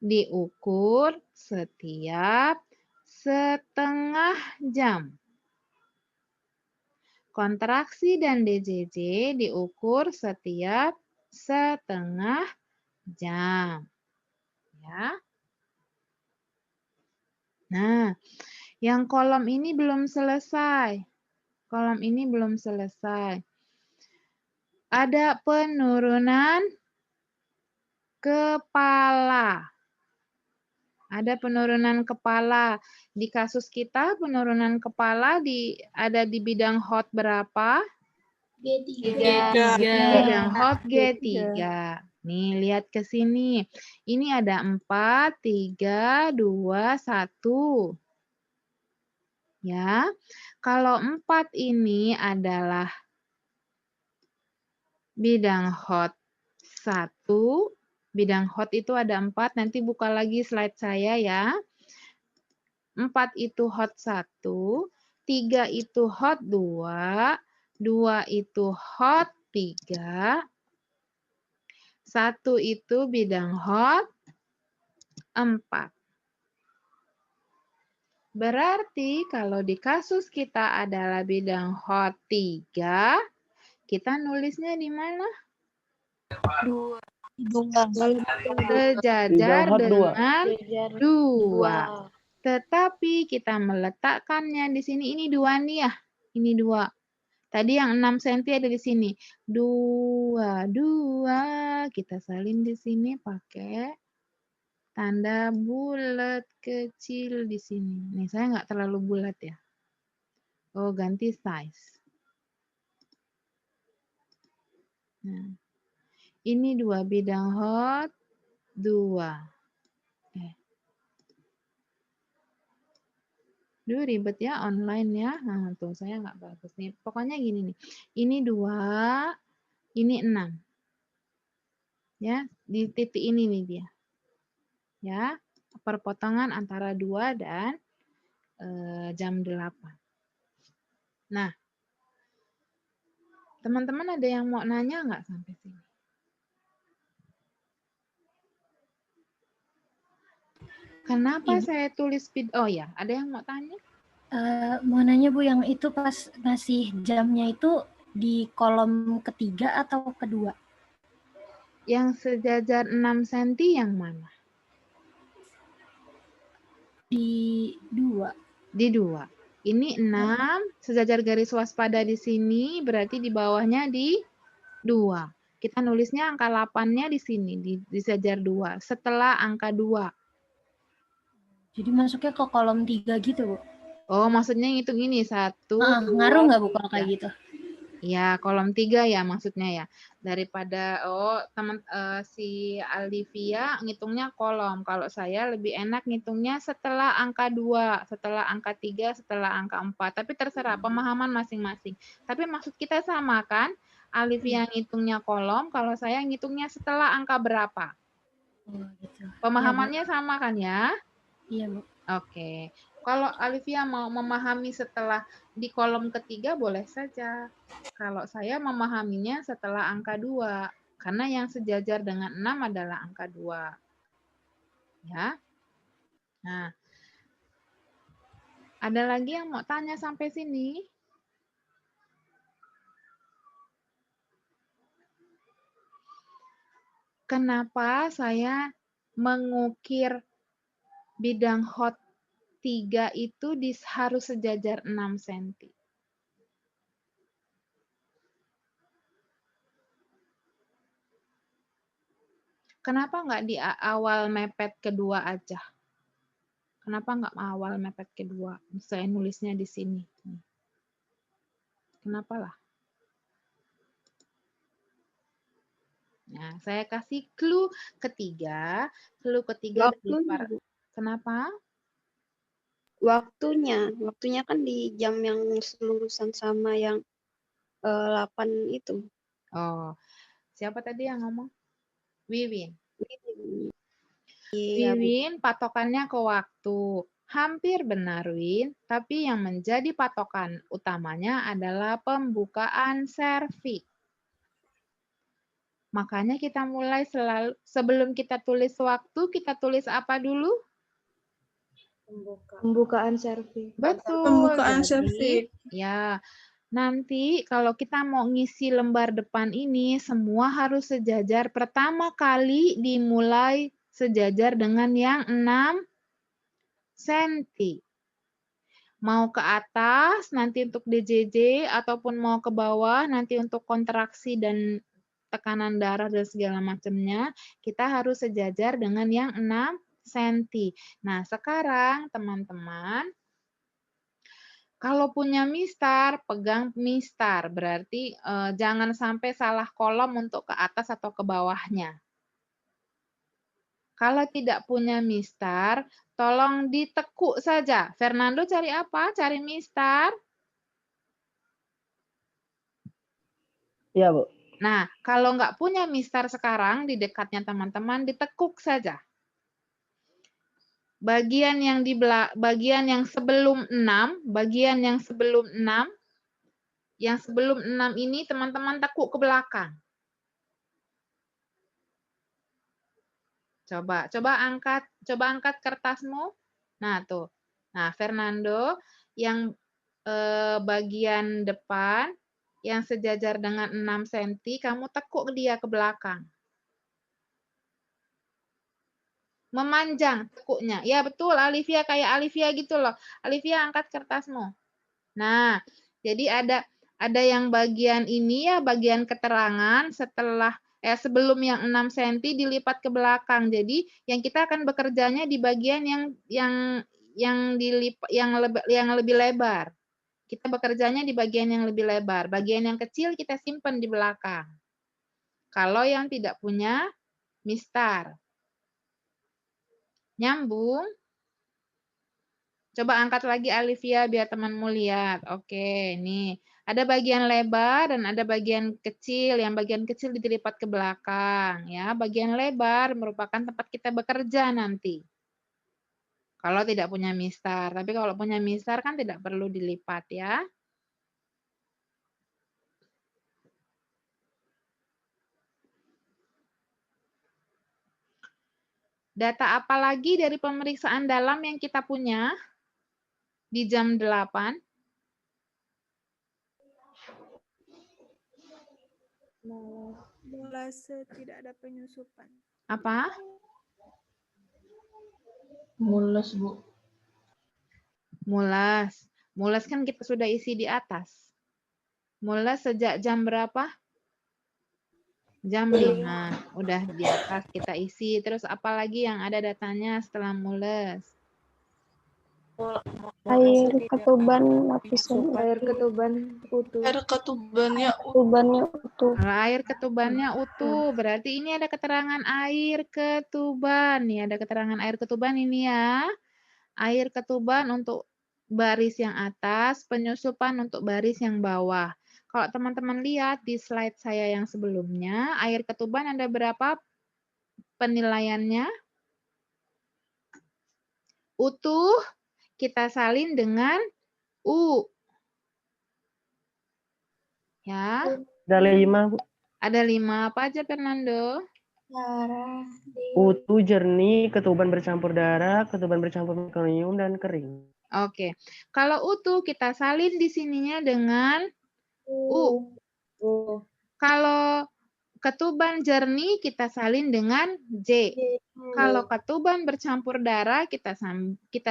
diukur setiap setengah jam. Kontraksi dan DJJ diukur setiap setengah jam. Ya. Nah, yang kolom ini belum selesai. Kolom ini belum selesai. Ada penurunan kepala. Ada penurunan kepala. Di kasus kita penurunan kepala ada di bidang hot berapa? Bidang hot G3. Nih, lihat ke sini. Ini ada 4, 3, 2, 1. Ya. Kalau 4 ini adalah bidang hot 1. Bidang hot itu ada 4. Nanti buka lagi slide saya ya. 4 itu hot 1. 3 itu hot 2. 2 itu hot 3. 1 itu bidang hot 4. Berarti kalau di kasus kita adalah bidang hot 3, kita nulisnya di mana? 2. Sejajar dengan 2. 2. Tetapi kita meletakkannya di sini. Ini 2 nih ya. Ini 2. Tadi yang 6 cm ada di sini. 2, 2. Kita salin di sini pakai tanda bulat kecil di sini. Nih, saya nggak terlalu bulat ya. Oh, ganti size. Nah, ini 2 bidang hot, 2. Duh, ribet ya online ya. Nah, tuh saya nggak bagus nih. Pokoknya gini nih. Ini 2, ini 6. Ya, di titik ini nih dia. Ya, perpotongan antara 2 dan jam 8. Nah, teman-teman ada yang mau nanya nggak sampai sini? Kenapa saya tulis oh ya, ada yang mau tanya? Mau nanya Bu, yang itu pas ngasih jamnya itu di kolom ketiga atau kedua? Yang sejajar 6 cm yang mana? Di 2. Di 2. Ini 6, sejajar garis waspada di sini, berarti di bawahnya di 2. Kita nulisnya angka 8-nya di sini, di sejajar 2, setelah angka 2. Jadi masuknya ke kolom 3 gitu, Bu? Oh, maksudnya ngitung ini, 1, 2, ngaruh nggak, Bu, kalau kayak gitu? Ya, kolom 3 ya maksudnya ya. Daripada, si Alivia ngitungnya kolom. Kalau saya lebih enak ngitungnya setelah angka 2, setelah angka 3, setelah angka 4. Tapi terserah, pemahaman masing-masing. Tapi maksud kita sama kan? Alivia ngitungnya kolom, kalau saya ngitungnya setelah angka berapa. Oh, gitu. Pemahamannya sama kan ya? Iya, Bu. Oke. Kalau Alivia mau memahami setelah di kolom ketiga boleh saja. Kalau saya memahaminya setelah angka 2. Karena yang sejajar dengan 6 adalah angka 2. Ya. Nah, ada lagi yang mau tanya sampai sini? Kenapa saya mengukir bidang hot 3 itu harus sejajar 6 cm? Kenapa nggak di awal mepet kedua aja? Kenapa nggak awal mepet kedua? Saya nulisnya di sini. Kenapa lah? Nah, saya kasih clue ketiga. Clue ketiga dari kenapa? Waktunya kan di jam yang selurusan sama yang 8 itu. Oh, siapa tadi yang ngomong? Wiwin. Iya, Bu. Wiwin, patokannya ke waktu. Hampir benar, Win. Tapi yang menjadi patokan utamanya adalah pembukaan serviks. Makanya kita mulai selalu, sebelum kita tulis waktu, kita tulis apa dulu? Pembukaan serviks. Betul. Pembukaan Jadi, serviks. ya, nanti kalau kita mau ngisi lembar depan ini, semua harus sejajar. Pertama kali dimulai sejajar dengan yang 6 cm. Mau ke atas, nanti untuk DJJ, ataupun mau ke bawah, nanti untuk kontraksi dan tekanan darah dan segala macamnya, kita harus sejajar dengan yang 6 cm. Nah, sekarang teman-teman, kalau punya mistar, pegang mistar. Berarti jangan sampai salah kolom untuk ke atas atau ke bawahnya. Kalau tidak punya mistar, tolong ditekuk saja. Fernando cari apa? Cari mistar? Iya, Bu. Nah, kalau nggak punya mistar sekarang, di dekatnya teman-teman, ditekuk saja. Bagian yang sebelum 6, yang sebelum 6 ini teman-teman tekuk ke belakang. Coba angkat kertasmu. Nah, tuh. Nah, Fernando, yang bagian depan yang sejajar dengan 6 cm, kamu tekuk dia ke belakang. Memanjang tekuknya. Ya, betul, Alivia, kayak Alivia gitu loh. Alivia, angkat kertasmu. Nah, jadi ada yang bagian ini ya, bagian keterangan sebelum yang 6 cm dilipat ke belakang. Jadi yang kita akan bekerjanya di bagian yang lebih lebar. Kita bekerjanya di bagian yang lebih lebar. Bagian yang kecil kita simpan di belakang. Kalau yang tidak punya mistar. Nyambung? Coba angkat lagi Alivia biar temanmu lihat. Oke, nih. Ada bagian lebar dan ada bagian kecil. Yang bagian kecil dilipat ke belakang. Ya, bagian lebar merupakan tempat kita bekerja nanti. Kalau tidak punya mistar. Tapi kalau punya mistar kan tidak perlu dilipat ya. Data apa lagi dari pemeriksaan dalam yang kita punya di jam 8? Molase tidak ada penyusupan. Apa? Mules, Bu. Mulas. Mulas kan kita sudah isi di atas. Mulas sejak jam berapa? Jam 5. Udah di atas kita isi. Terus apa lagi yang ada datanya setelah mules? Air ketuban lapisan air ketuban utuh. Air ketubannya Ketubannya utuh. Kalau air ketubannya utuh, berarti ini ada keterangan air ketuban. Nih, ada keterangan air ketuban ini ya. Air ketuban untuk baris yang atas, penyusupan untuk baris yang bawah. Kalau teman-teman lihat di slide saya yang sebelumnya, air ketuban ada berapa penilaiannya? Utuh, kita salin dengan U. Ya. Ada 5, Bu. Ada 5 apa aja, Fernando? Utuh, jernih, ketuban bercampur darah, ketuban bercampur mekonium, dan kering. Oke. Kalau utuh kita salin di sininya dengan U. Kalau ketuban jernih kita salin dengan J. Kalau ketuban bercampur darah kita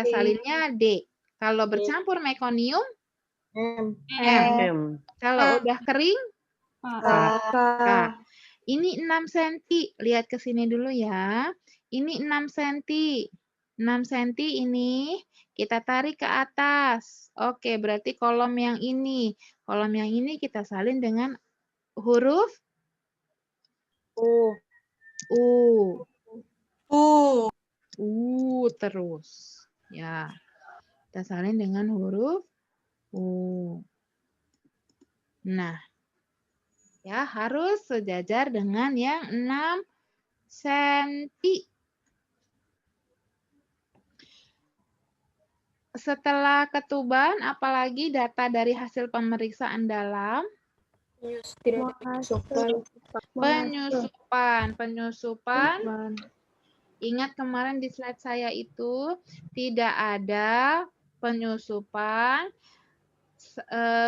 salinnya D. Kalau bercampur mekonium M. M. Kalau udah kering K. K. Ini 6 cm. Lihat ke sini dulu ya. Ini 6 cm. 6 cm ini kita tarik ke atas. Oke, berarti kolom yang ini. Kolom yang ini kita salin dengan huruf U. Terus. Ya. Kita salin dengan huruf U. Nah, ya harus sejajar dengan yang 6 cm. Setelah ketuban, apalagi data dari hasil pemeriksaan dalam? Penyusupan. Ingat kemarin di slide saya itu tidak ada penyusupan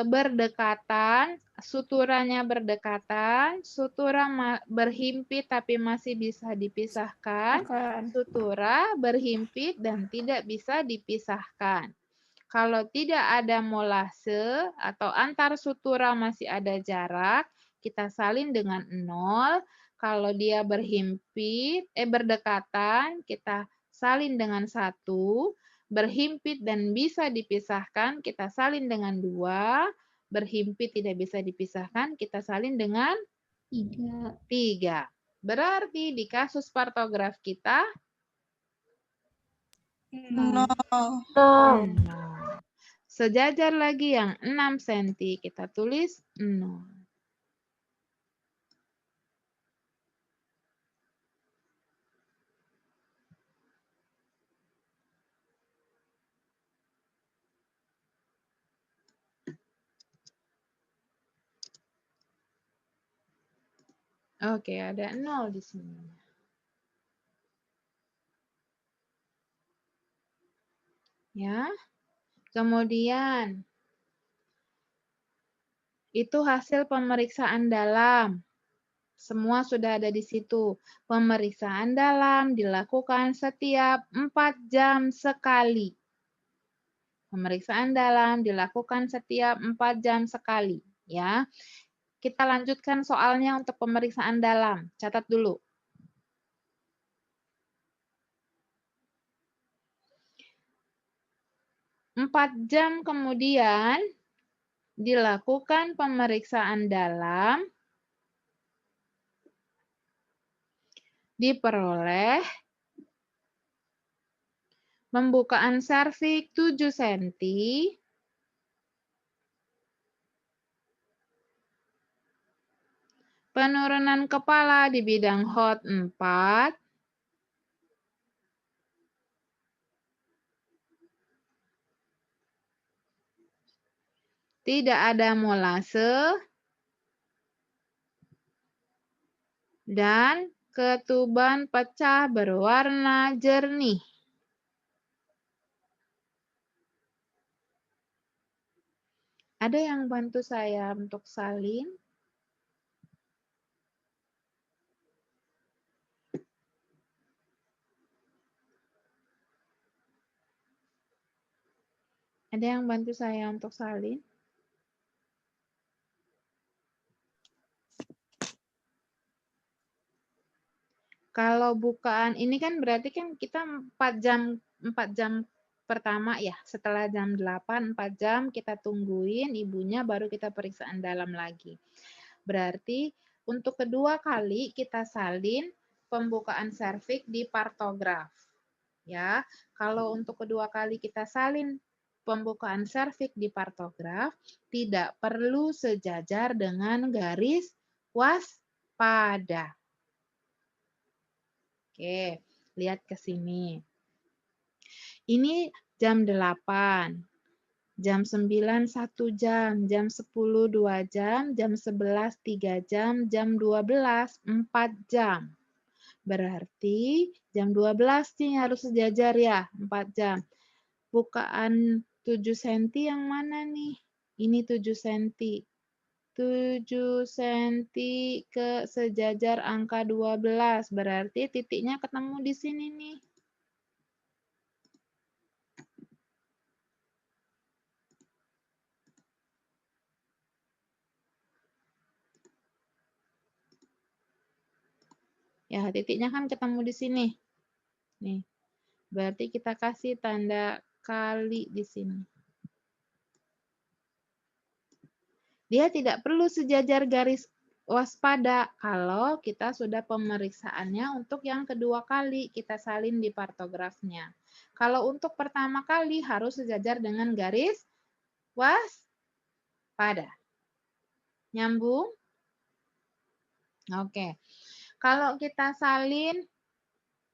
berdekatan, suturanya berdekatan, sutura berhimpit tapi masih bisa dipisahkan, sutura berhimpit dan tidak bisa dipisahkan. Kalau tidak ada molase atau antar sutura masih ada jarak, kita salin dengan 0. Kalau dia berdekatan, kita salin dengan 1. Berhimpit dan bisa dipisahkan, kita salin dengan 2. Berhimpit tidak bisa dipisahkan, kita salin dengan 3. Berarti di kasus partograf kita 0. Sejajar lagi yang 6 cm, kita tulis 0. Oke, ada 0 di sini. Ya. Kemudian itu hasil pemeriksaan dalam. Semua sudah ada di situ. Pemeriksaan dalam dilakukan setiap 4 jam sekali. Pemeriksaan dalam dilakukan setiap 4 jam sekali, ya. Kita lanjutkan soalnya untuk pemeriksaan dalam. Catat dulu. Empat jam kemudian dilakukan pemeriksaan dalam, diperoleh pembukaan serviks 7 cm, penurunan kepala di bidang HOT 4, tidak ada molase, dan ketuban pecah berwarna jernih. Ada yang bantu saya untuk salin? Ada yang bantu saya untuk salin? Kalau bukaan ini kan berarti kan kita 4 jam pertama ya. Setelah jam 8, 4 jam kita tungguin ibunya baru kita periksaan dalam lagi. Berarti untuk kedua kali kita salin pembukaan serviks di partograf. Ya, kalau untuk kedua kali kita salin pembukaan serviks di partograf tidak perlu sejajar dengan garis waspada. Oke, lihat ke sini. Ini jam 8. Jam 9 1 jam, jam 10 2 jam, jam 11 3 jam, jam 12 4 jam. Berarti jam 12 nih harus sejajar ya, 4 jam. Bukaan 7 cm yang mana nih? Ini 7 cm. 7 cm ke sejajar angka 12. Berarti titiknya ketemu di sini nih. Ya, titiknya kan ketemu di sini. Nih. Berarti kita kasih tanda kali di sini. Dia tidak perlu sejajar garis waspada kalau kita sudah pemeriksaannya untuk yang kedua kali kita salin di partografnya. Kalau untuk pertama kali harus sejajar dengan garis waspada. Nyambung? Oke. Kalau kita salin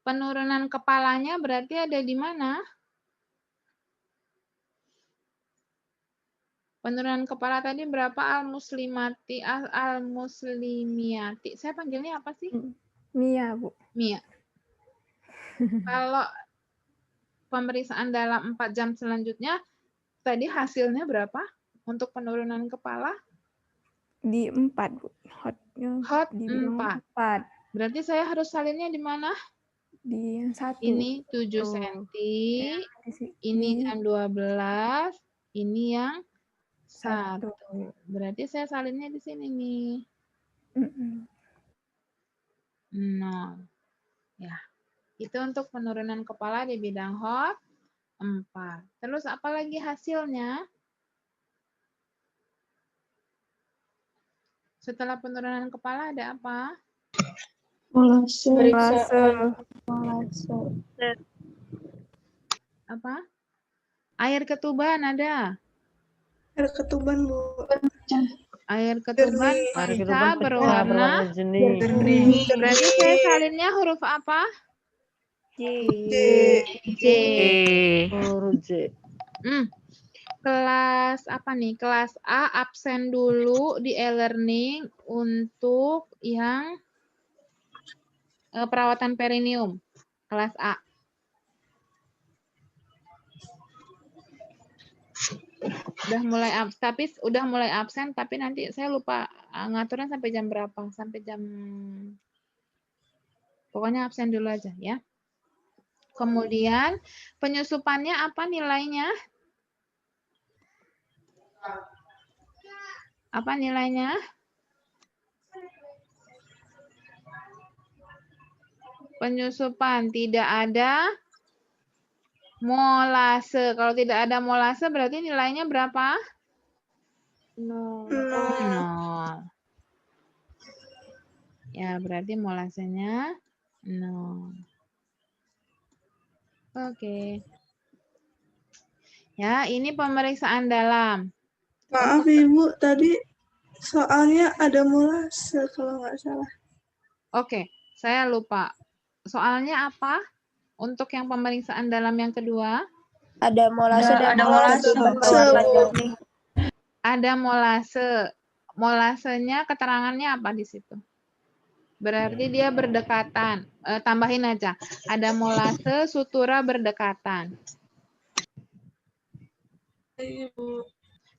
penurunan kepalanya berarti ada di mana? Penurunan kepala tadi berapa? Al-muslimati, al-muslimiyati. Saya panggilnya apa sih? Mia, Bu. Mia. Kalau pemeriksaan dalam 4 jam selanjutnya, tadi hasilnya berapa untuk penurunan kepala? Di 4, Bu. Hotnya Hot dibilang 4. 4. Berarti saya harus salinnya di mana? Di yang 1. Ini 7 cm, ini jam 12, ini yang 1. Berarti saya salinnya di sini nih. 0. Ya. Itu untuk penurunan kepala di bidang hot 4. Terus apa lagi hasilnya? Setelah penurunan kepala ada apa? Molase. Apa? Air ketuban ada? Air ketuban, Bu. Air ketuban Air bisa ketuban pecah berwarna berwarna jernih. Berarti saya salinnya huruf apa? J. Huruf J. Kelas apa nih? Kelas A absen dulu di e-learning untuk yang perawatan perineum. Kelas A. Udah mulai absen tapi nanti saya lupa ngaturnya sampai jam berapa? Sampai jam pokoknya absen dulu aja ya. Kemudian penyusupannya apa nilainya? Apa nilainya? Penyusupan tidak ada molase. Kalau tidak ada molase berarti nilainya berapa? 0. Ya, berarti molasenya 0. Oke. Ya, ini pemeriksaan dalam. Maaf Ibu, tadi soalnya ada molase kalau nggak salah. Oke, saya lupa. Soalnya apa? Untuk yang pemeriksaan dalam yang kedua? Ada molase. Ada molase. Molasenya keterangannya apa di situ? Berarti dia berdekatan. Tambahin aja. Ada molase sutura berdekatan.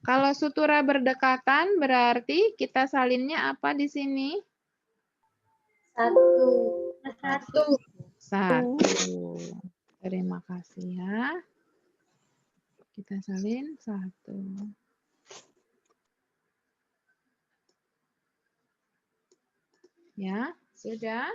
Kalau sutura berdekatan berarti kita salinnya apa di sini? 1. Terima kasih ya. Kita salin 1. Ya, sudah.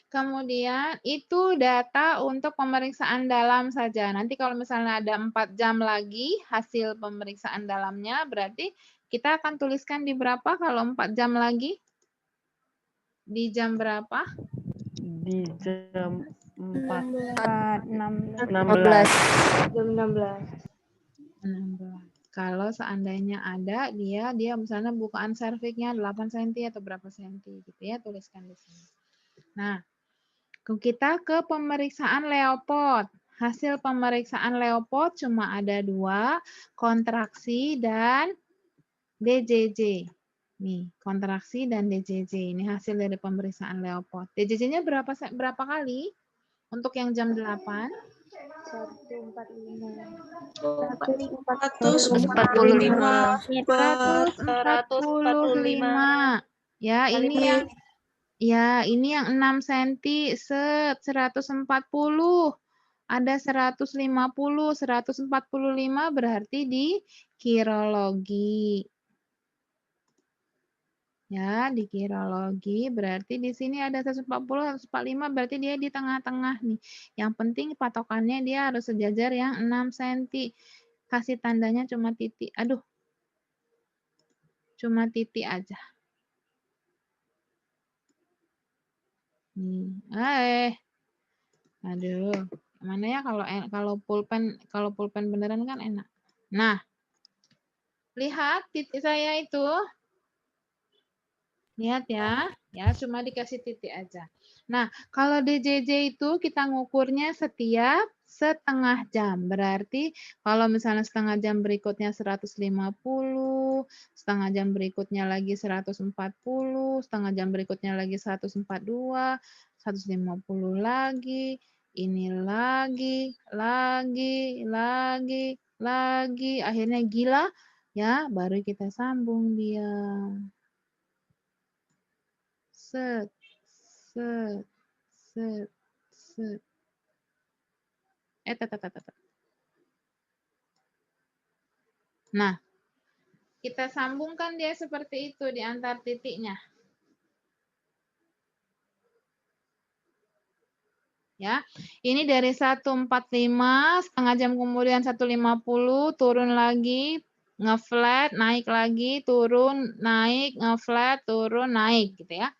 Kemudian itu data untuk pemeriksaan dalam saja. Nanti kalau misalnya ada 4 jam lagi hasil pemeriksaan dalamnya, berarti kita akan tuliskan di berapa kalau 4 jam lagi? Di jam berapa? Di jam 16. Jam 16. Kalau seandainya ada dia misalnya bukaan serviknya 8 cm atau berapa cm gitu ya, tuliskan di sini. Nah, kita ke pemeriksaan Leopold. Hasil pemeriksaan Leopold cuma ada 2, kontraksi dan DJJ. Nih, kontraksi dan DJJ. Ini hasil dari pemeriksaan Leopold. DJJ-nya berapa kali? Untuk yang jam 8? 145 145. Ya, ini yang 6 cm, 140. Ada 150, 145 berarti di kirologi. Ya, di kirologi berarti di sini ada 140, 145 berarti dia di tengah-tengah nih. Yang penting patokannya dia harus sejajar yang 6 cm. Kasih tandanya cuma titik. Aduh. Cuma titik aja. Nih. Aduh. Mana ya kalau pulpen beneran kan enak. Nah. Lihat titik saya itu. Lihat ya. Ya, cuma dikasih titik aja. Nah, kalau DJJ itu kita ngukurnya setiap setengah jam. Berarti kalau misalnya setengah jam berikutnya 150, setengah jam berikutnya lagi 140, setengah jam berikutnya lagi 142, 150 lagi, ini lagi, akhirnya gila, ya, baru kita sambung dia. Set, set, set, set. Nah, kita sambungkan dia seperti itu di antar titiknya. Ya, ini dari 145, setengah jam kemudian 150, turun lagi, ngeflat, naik lagi, turun, naik, ngeflat, turun, naik, gitu ya.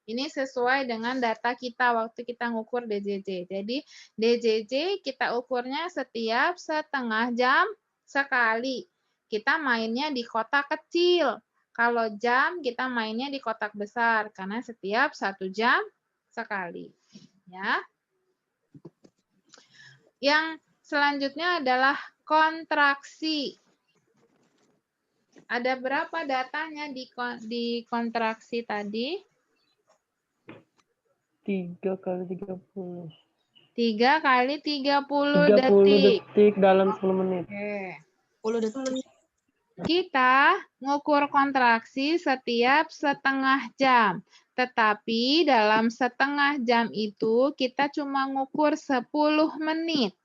Ini sesuai dengan data kita waktu kita ngukur DJJ. Jadi DJJ kita ukurnya setiap setengah jam sekali. Kita mainnya di kotak kecil. Kalau jam kita mainnya di kotak besar karena setiap 1 jam sekali. Ya. Yang selanjutnya adalah kontraksi. Ada berapa datanya di kontraksi tadi? 3 kali 30. 3 kali 30 detik dalam 10 menit. Oke. 10 detik. Kita ngukur kontraksi setiap setengah jam. Tetapi dalam setengah jam itu kita cuma ngukur 10 menit.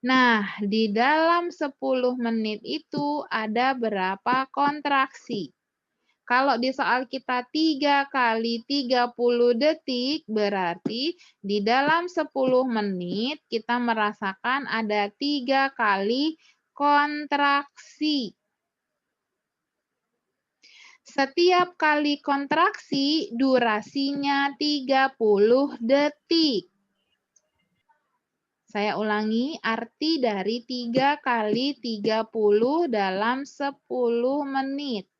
Nah, di dalam 10 menit itu ada berapa kontraksi? Kalau di soal kita 3 kali 30 detik, berarti di dalam 10 menit kita merasakan ada 3 kali kontraksi. Setiap kali kontraksi durasinya 30 detik. Saya ulangi, arti dari 3 kali 30 dalam 10 menit.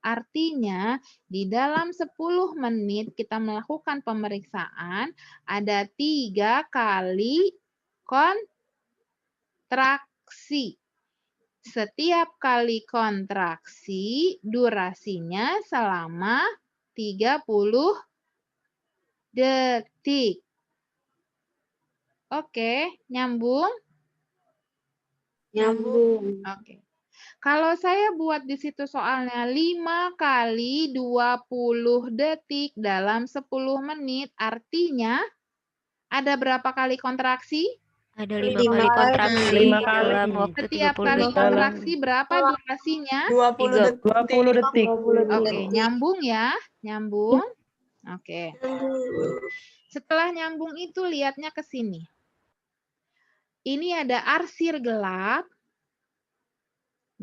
Artinya, di dalam 10 menit kita melakukan pemeriksaan, ada 3 kali kontraksi. Setiap kali kontraksi, durasinya selama 30 detik. Oke, nyambung? Nyambung. Oke. Kalau saya buat di situ soalnya 5 kali 20 detik dalam 10 menit, artinya ada berapa kali kontraksi? Ada 5 kali kontraksi 5 kali. dalam waktu Setiap 30 kali detik. kontraksi berapa durasinya? 20 detik. 20 detik. Oke, nyambung ya. Nyambung. Oke. Setelah nyambung itu lihatnya ke sini. Ini ada arsir gelap.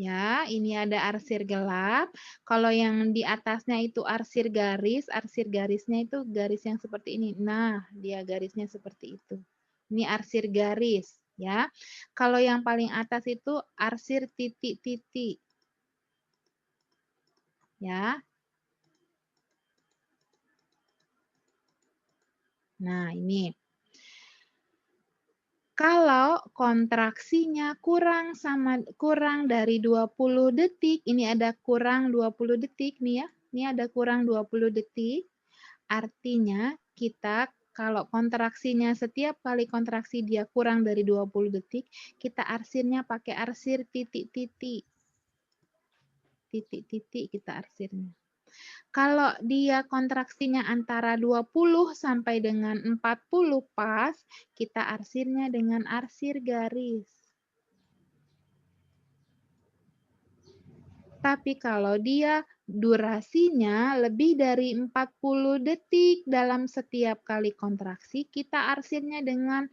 Ya, ini ada arsir gelap. Kalau yang di atasnya itu arsir garisnya itu garis yang seperti ini. Nah, dia garisnya seperti itu. Ini arsir garis, ya. Kalau yang paling atas itu arsir titik-titik. Ya. Nah, ini. Kalau kontraksinya kurang dari 20 detik, ini ada kurang 20 detik nih ya. Ini ada kurang 20 detik. Artinya kita kalau kontraksinya setiap kali kontraksi dia kurang dari 20 detik, kita arsirnya pakai arsir titik-titik. Titik-titik kita arsirnya. Kalau dia kontraksinya antara 20 sampai dengan 40 pas, kita arsirnya dengan arsir garis. Tapi kalau dia durasinya lebih dari 40 detik dalam setiap kali kontraksi, kita arsirnya dengan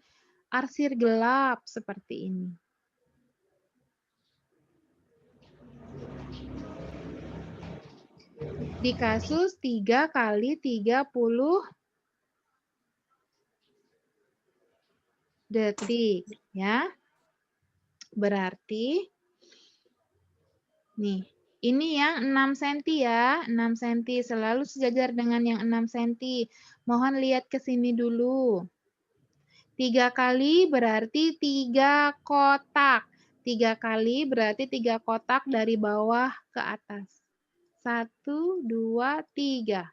arsir gelap seperti ini. Di kasus 3 kali 30 detik, ya. Berarti, nih, ini yang 6 cm ya, 6 cm. Selalu sejajar dengan yang 6 cm. Mohon lihat ke sini dulu. 3 kali berarti 3 kotak. 3 kali berarti 3 kotak dari bawah ke atas. 1, 2, 3.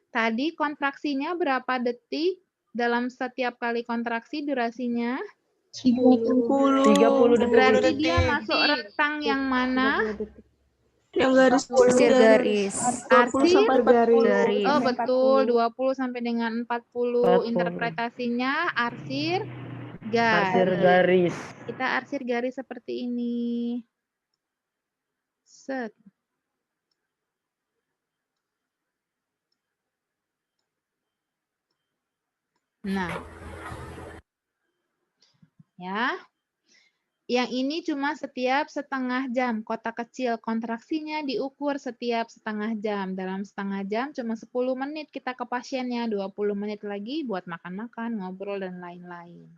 Tadi kontraksinya berapa detik? Dalam setiap kali kontraksi durasinya? 30 detik. Berarti dia masuk rentang yang mana? Yang garis Arsir garis. 20 sampai 40. Oh betul, 20 sampai dengan 40. 40. Interpretasinya arsir Arsir garis. garis. Kita arsir garis seperti ini. Set. Nah. Ya. Yang ini cuma setiap setengah jam. Kotak kecil kontraksinya diukur setiap setengah jam. Dalam setengah jam cuma 10 menit kita ke pasiennya. 20 menit lagi buat makan-makan, ngobrol, dan lain-lain.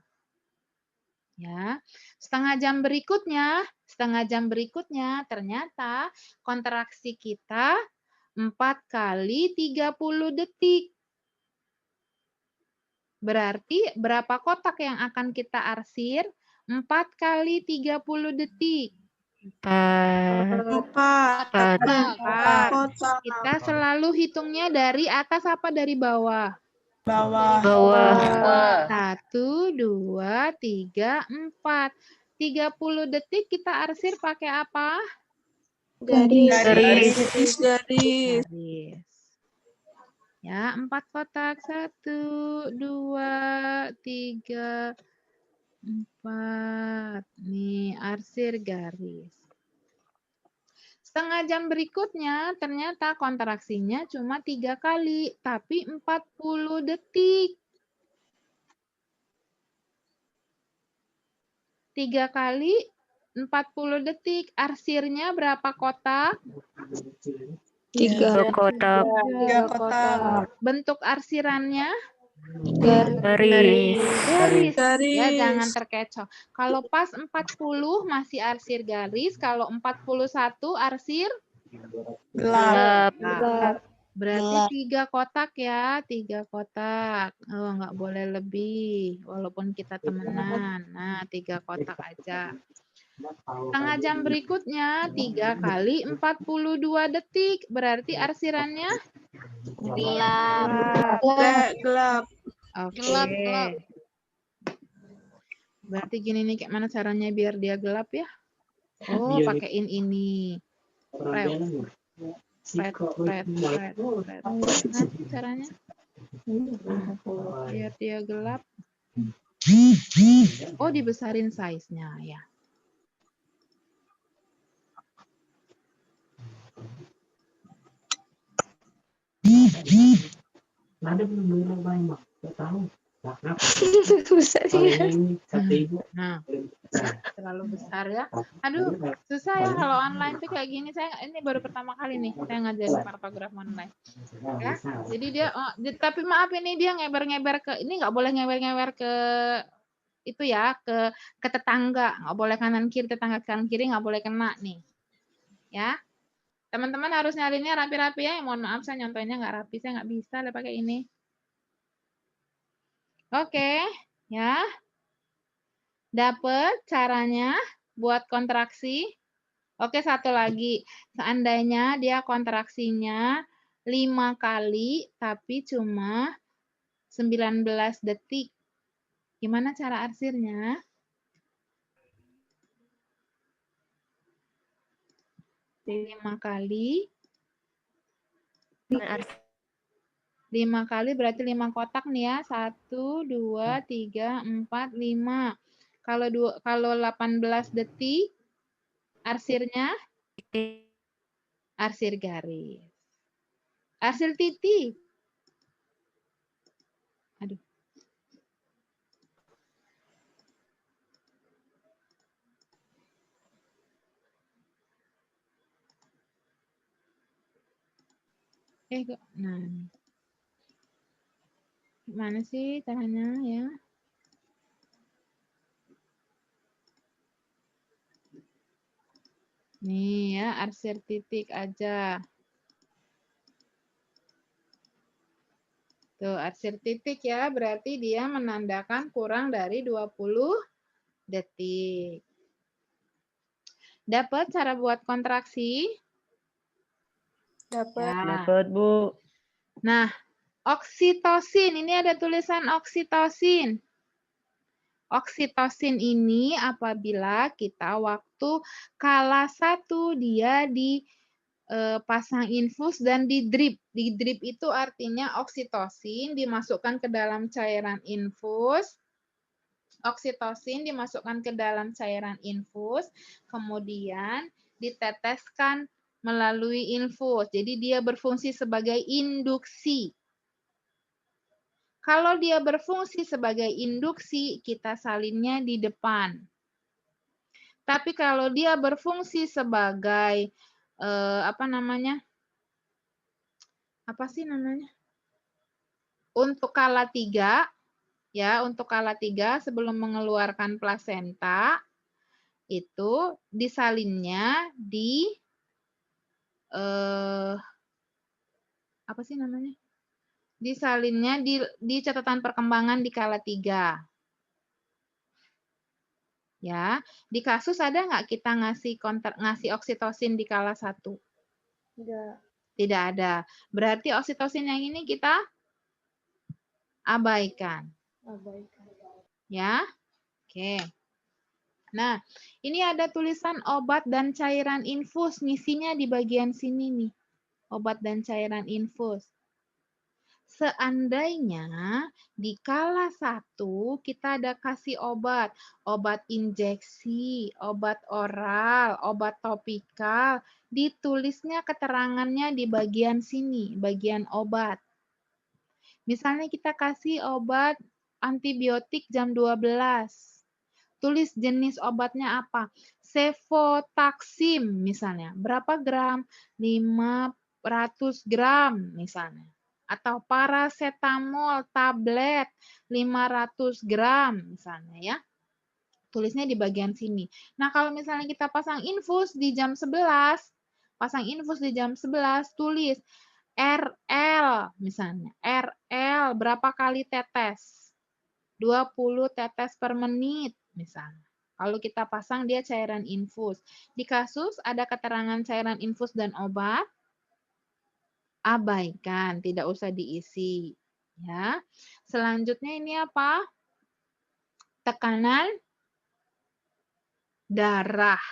Ya, setengah jam berikutnya ternyata kontraksi kita 4 kali 30 detik. Berarti berapa kotak yang akan kita arsir? 4 kali 30 detik. 4 kotak. Kita selalu hitungnya dari atas apa dari bawah? Bawah. 1, 2, 3, 4. 30 detik kita arsir pakai apa? Garis. Ya, 4 kotak. 1, 2, 3, 4. Nih, arsir garis. Setengah jam berikutnya ternyata kontraksinya cuma 3 kali, tapi 40 detik. 3 kali 40 detik. Arsirnya berapa kotak? 3 kotak. Bentuk arsirannya? Garis. Ya, jangan terkecoh. Kalau pas 40 masih arsir garis, kalau 41 arsir Gelap. Berarti 3 kotak ya, 3 kotak. Oh, nggak boleh lebih, walaupun kita temenan. Nah, 3 kotak aja. Setengah jam berikutnya 3 kali 42 detik. Berarti arsirannya? Gelap. Oke. Berarti gini nih, kayak mana caranya biar dia gelap ya? Oh, pakein ini. Red. Nah, caranya biar dia gelap. Oh, dibesarin size-nya ya. Nah, terlalu besar ya. Aduh, susah ya kalau online tuh kayak gini. Ini baru pertama kali nih saya ngajarin partograf online. Ya, jadi dia, tapi maaf ini dia ngeber-ngeber ke, ini nggak boleh ngeber-ngeber ke itu ya, ke tetangga, nggak boleh kanan kiri, tetangga kanan kiri nggak boleh kena nih. Ya, teman-teman harus nyarinya rapi-rapi ya. Mohon maaf saya nyontohnya nggak rapi, saya nggak bisa pakai ini. Oke, ya. Dapat caranya buat kontraksi? Oke, satu lagi. Seandainya dia kontraksinya 5 kali, tapi cuma 19 detik. Gimana cara arsirnya? Lima kali. 5 kali berarti 5 kotak nih ya. 1, 2, 3, 4, 5. Kalau 18 detik, arsirnya arsir garis. Arsir titik. Aduh. Kok, nah. Gimana sih caranya ya? Nih ya, arsir titik aja. Tuh, arsir titik ya, berarti dia menandakan kurang dari 20 detik. Dapat cara buat kontraksi? Dapat. Ya. Dapat, Bu. Nah, oksitosin, ini ada tulisan oksitosin. Oksitosin ini apabila kita waktu kala 1 dia dipasang infus dan di drip. Di drip itu artinya oksitosin dimasukkan ke dalam cairan infus. Oksitosin dimasukkan ke dalam cairan infus, kemudian diteteskan melalui infus. Jadi dia berfungsi sebagai induksi. Kalau dia berfungsi sebagai induksi, kita salinnya di depan. Tapi kalau dia berfungsi sebagai untuk kala 3, ya, untuk kala 3 sebelum mengeluarkan plasenta itu disalinnya di disalinnya di catatan perkembangan di kala 3. Ya, di kasus ada nggak kita ngasih oksitosin di kala 1? Enggak. Tidak ada. Berarti oksitosin yang ini kita abaikan. Ya, oke. Nah, ini ada tulisan obat dan cairan infus, ngisinya di bagian sini nih. Obat dan cairan infus. Seandainya di kala 1 kita ada kasih obat injeksi, obat oral, obat topikal, ditulisnya keterangannya di bagian sini, bagian obat. Misalnya kita kasih obat antibiotik jam 12. Tulis jenis obatnya apa? Cefotaxim misalnya. Berapa gram? 500 gram misalnya. Atau paracetamol tablet 500 gram misalnya ya. Tulisnya di bagian sini. Nah, kalau misalnya kita pasang infus di jam 11, tulis RL misalnya. RL berapa kali tetes? 20 tetes per menit misalnya. Kalau kita pasang dia cairan infus. Di kasus ada keterangan cairan infus dan obat, abaikan, tidak usah diisi. Ya. Selanjutnya ini apa? Tekanan darah.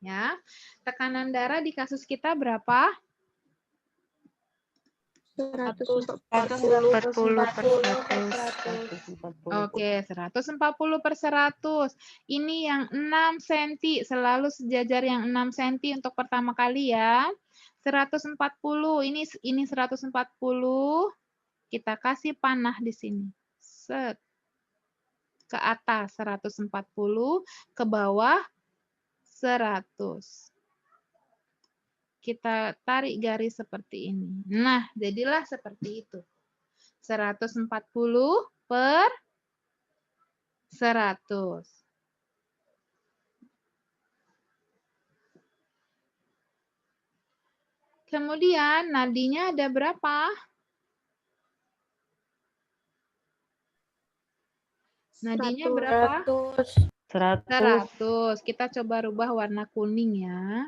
Ya. Tekanan darah di kasus kita berapa? 140 Oke, 140/100. Ini yang 6 cm, selalu sejajar yang 6 cm untuk pertama kali ya. 140, ini 140. Kita kasih panah di sini. Set. Ke atas 140, ke bawah 100. Kita tarik garis seperti ini. Nah, jadilah seperti itu. 140/100. Kemudian nadinya ada berapa? Nadinya berapa? 100. 100. Kita coba rubah warna kuning ya.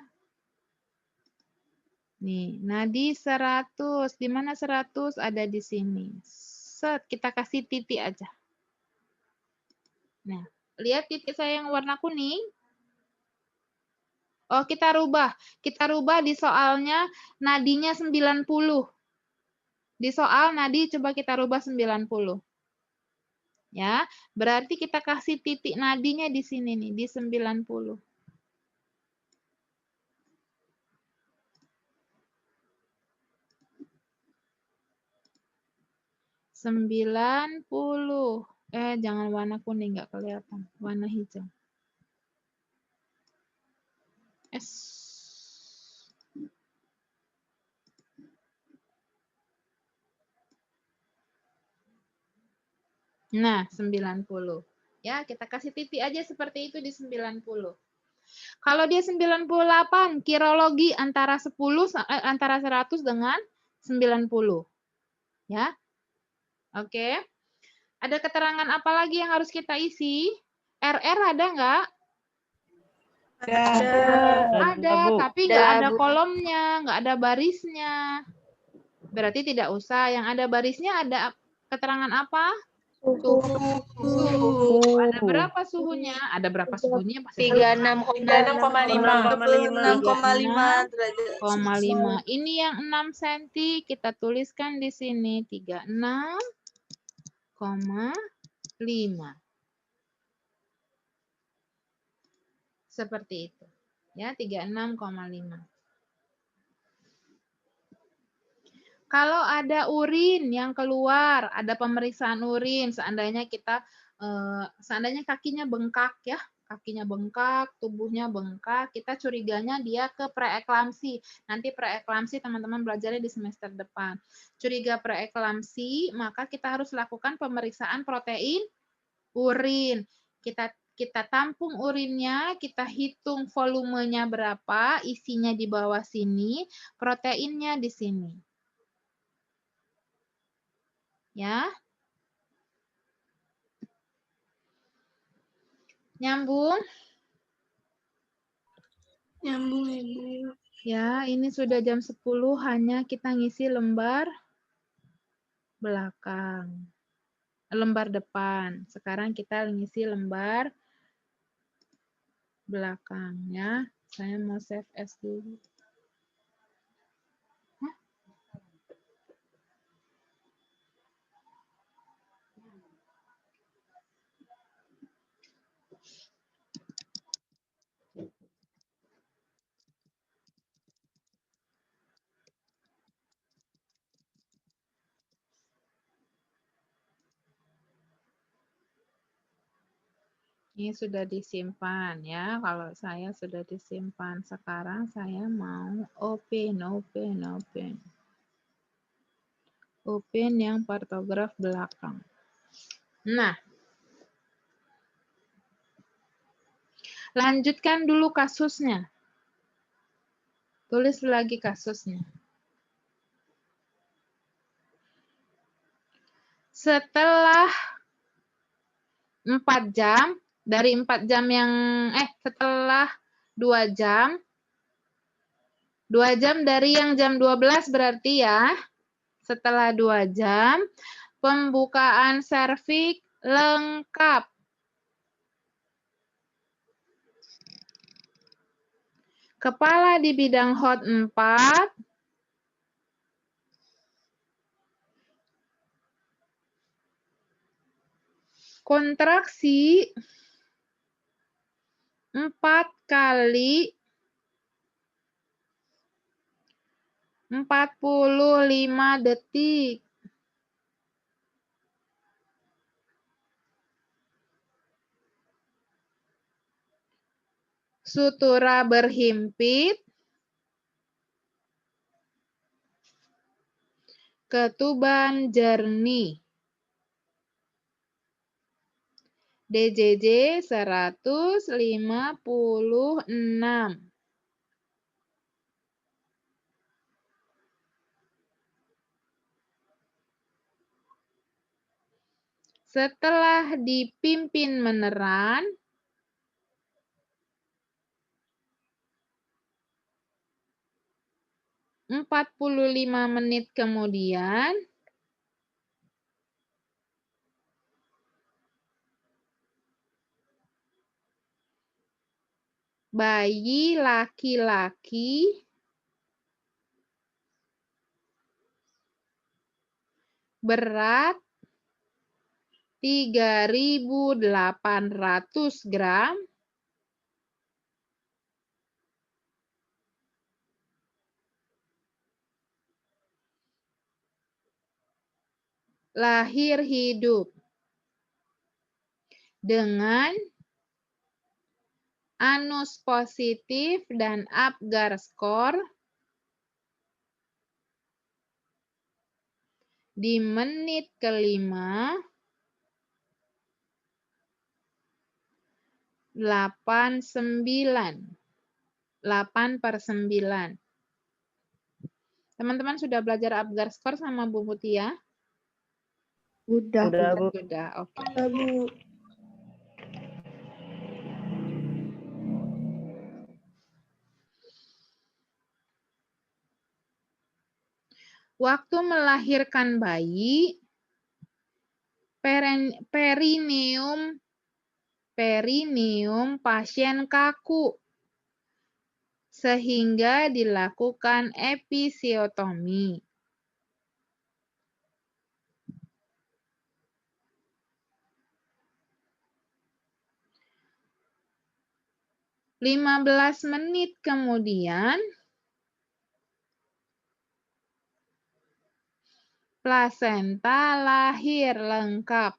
Nih, nadi 100. Di mana 100? Ada di sini. Set, kita kasih titik aja. Nah, lihat titik saya yang warna kuning. Oh, kita rubah. Kita rubah di soalnya nadinya 90. Di soal nadi coba kita rubah 90. Ya, berarti kita kasih titik nadinya di sini nih, di 90. 90. Jangan warna kuning, nggak kelihatan. Warna hijau. Nah, 90. Ya, kita kasih titik aja seperti itu di 90. Kalau dia 98, kirologi antara 100 dengan 90. Ya. Oke. Ada keterangan apa lagi yang harus kita isi? RR ada nggak? Ada, Bu. tapi nggak ada kolomnya, nggak ada barisnya. Berarti tidak usah. Yang ada barisnya ada keterangan apa? Suhu. Ada berapa suhunya? Ada berapa suhunya? Pasti 36,5 derajat. 36,5. Ini yang 6 cm kita tuliskan di sini 36,5. Seperti itu. Ya, 36,5. Kalau ada urin yang keluar, ada pemeriksaan urin, seandainya kakinya bengkak ya, kakinya bengkak, tubuhnya bengkak, kita curiganya dia ke preeklamsi. Nanti preeklamsi teman-teman belajarnya di semester depan. Curiga preeklamsi, maka kita harus lakukan pemeriksaan protein urin. Kita tampung urinnya, kita hitung volumenya berapa, isinya di bawah sini, proteinnya di sini. Ya. Nyambung? Nyambung, Ibu. Ya, ini sudah jam 10, hanya kita ngisi lembar belakang. Lembar depan. Sekarang kita ngisi lembar belakang ya. Saya mau save as dulu. Ini sudah disimpan ya. Kalau saya sudah disimpan. Sekarang saya mau open. Open yang partograf belakang. Nah. Lanjutkan dulu kasusnya. Tulis lagi kasusnya. Setelah 4 jam, dari 4 jam yang, setelah 2 jam, 2 jam dari yang jam 12 berarti ya, setelah 2 jam, pembukaan serviks lengkap. Kepala di bidang hot 4, kontraksi 4 kali 45 detik. Sutura berhimpit. Ketuban jernih. DJJ 156. Setelah dipimpin meneran, empat puluh lima menit kemudian, bayi laki-laki berat 3.800 gram lahir hidup dengan anus positif dan Apgar skor di menit kelima 8/9. Teman-teman sudah belajar Apgar skor sama Bu Mutia? Udah. Udah, Bu. Sudah, oke. Udah, Bu. Waktu melahirkan bayi, perineum pasien kaku, sehingga dilakukan episiotomi. Lima belas menit kemudian, plasenta lahir lengkap.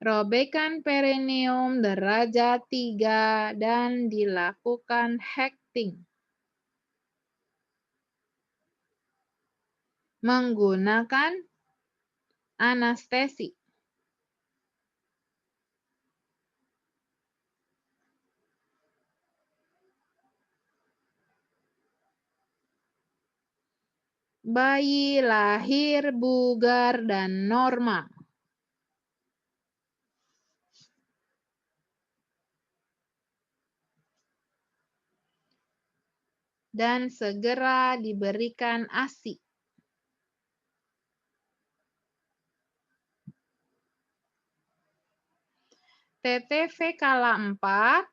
Robekan perineum derajat 3 dan dilakukan hecting. Menggunakan anestesi. Bayi lahir bugar dan normal. Dan segera diberikan ASI. TTV kala 4,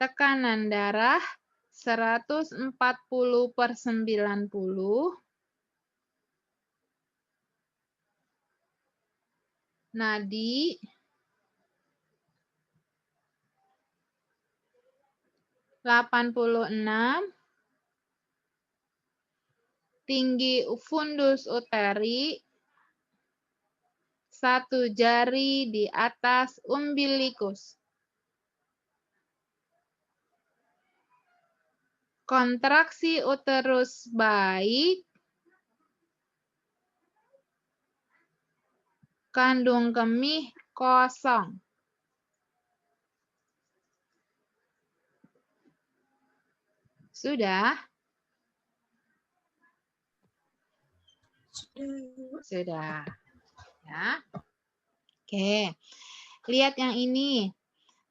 tekanan darah 140/90, nadi 86, tinggi fundus uteri 1 jari di atas umbilikus. Kontraksi uterus baik, kandung kemih kosong. Sudah? Sudah. Ya. Oke. Lihat yang ini.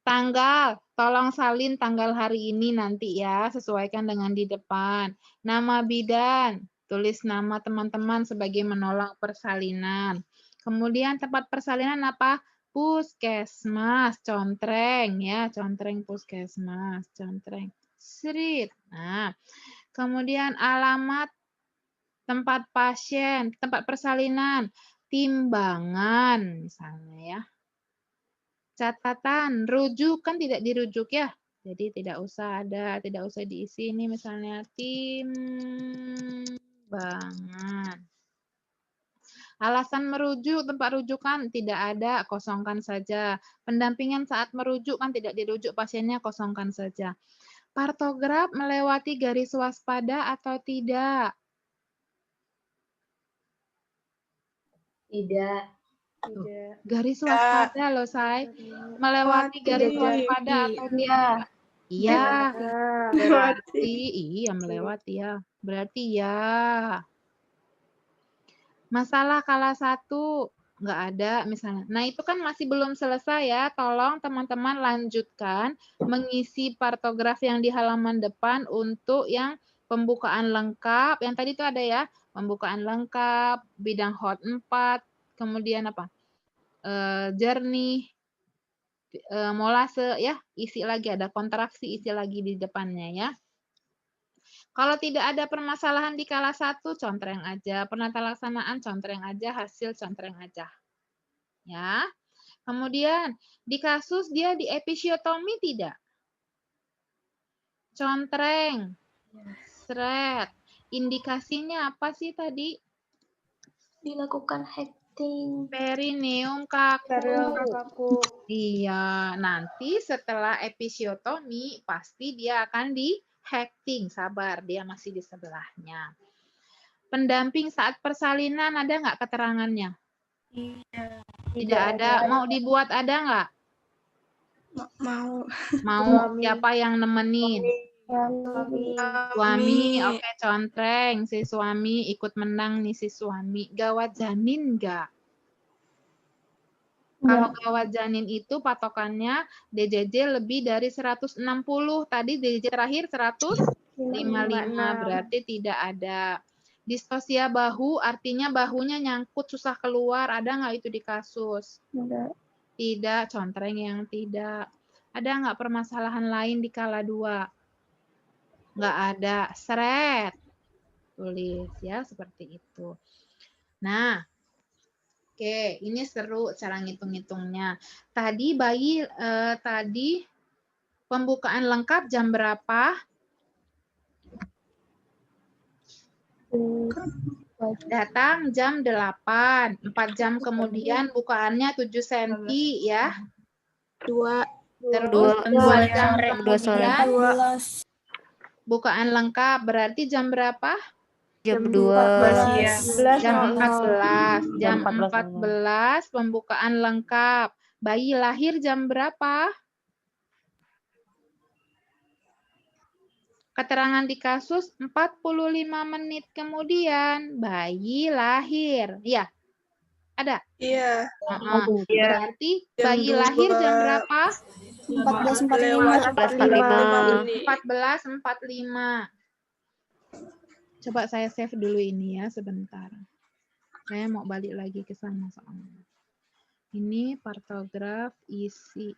Tanggal, tolong salin tanggal hari ini nanti ya, sesuaikan dengan di depan. Nama bidan, tulis nama teman-teman sebagai menolak persalinan. Kemudian tempat persalinan apa? Puskesmas, contreng ya, contreng puskesmas, contreng. Serit. Nah, kemudian alamat tempat pasien, tempat persalinan, timbangan misalnya ya. Catatan, rujukan tidak dirujuk ya. Jadi tidak usah diisi ini misalnya timbangan. Alasan merujuk, tempat rujukan tidak ada, kosongkan saja. Pendampingan saat merujuk kan tidak dirujuk pasiennya, kosongkan saja. Partograf melewati garis waspada atau tidak? Tidak. Tuh, garis waspada loh, Say. Melewati garis waspada atau tidak? Iya. Berarti iya melewati ya. Berarti ya. Masalah kala 1 nggak ada misalnya. Nah, itu kan masih belum selesai ya. Tolong teman-teman lanjutkan mengisi partograf yang di halaman depan untuk yang pembukaan lengkap. Yang tadi itu ada ya, pembukaan lengkap, bidang hot 4, kemudian apa? Jernih, molase ya, isi lagi ada kontraksi, isi lagi di depannya ya. Kalau tidak ada permasalahan di kala 1, contreng aja. Penata laksanaan, contreng aja. Hasil, contreng aja. Ya. Kemudian, di kasus dia di episiotomi tidak? Contreng. Sret. Indikasinya apa sih tadi? Dilakukan hacking. Perineum kaku. Iya, nanti setelah episiotomi, pasti dia akan di hacking. Sabar, dia masih di sebelahnya. Pendamping saat persalinan ada nggak keterangannya? Tidak ada. Mau dibuat ada nggak? Mau. Mau. Siapa yang nemenin? Suami. Oke, contreng. Si suami ikut menang nih si suami. Gawat janin nggak? Kalau gawat janin itu patokannya DJJ lebih dari 160. Tadi DJJ terakhir 155. Berarti tidak ada. Distosia bahu artinya bahunya nyangkut susah keluar. Ada nggak itu di kasus? Tidak. Contreng yang tidak. Ada nggak permasalahan lain di kala 2? Nggak ada. Seret. Tulis ya seperti itu. Nah. Oke, ini seru cara ngitung-ngitungnya. Tadi tadi pembukaan lengkap jam berapa? Datang jam 8. 4 jam kemudian bukaannya 7 cm ya. 2. Terus 2 jam kemudian bukaan lengkap. Berarti jam berapa? Jam 2. Jam 14. Jam 14 pembukaan lengkap. Bayi lahir jam berapa? Keterangan di kasus 45 menit kemudian bayi lahir. Iya. Ada? Iya. Berarti bayi lahir jam berapa? 14.45. Coba saya save dulu ini ya sebentar. Saya mau balik lagi ke sana soalnya. Ini partograf isi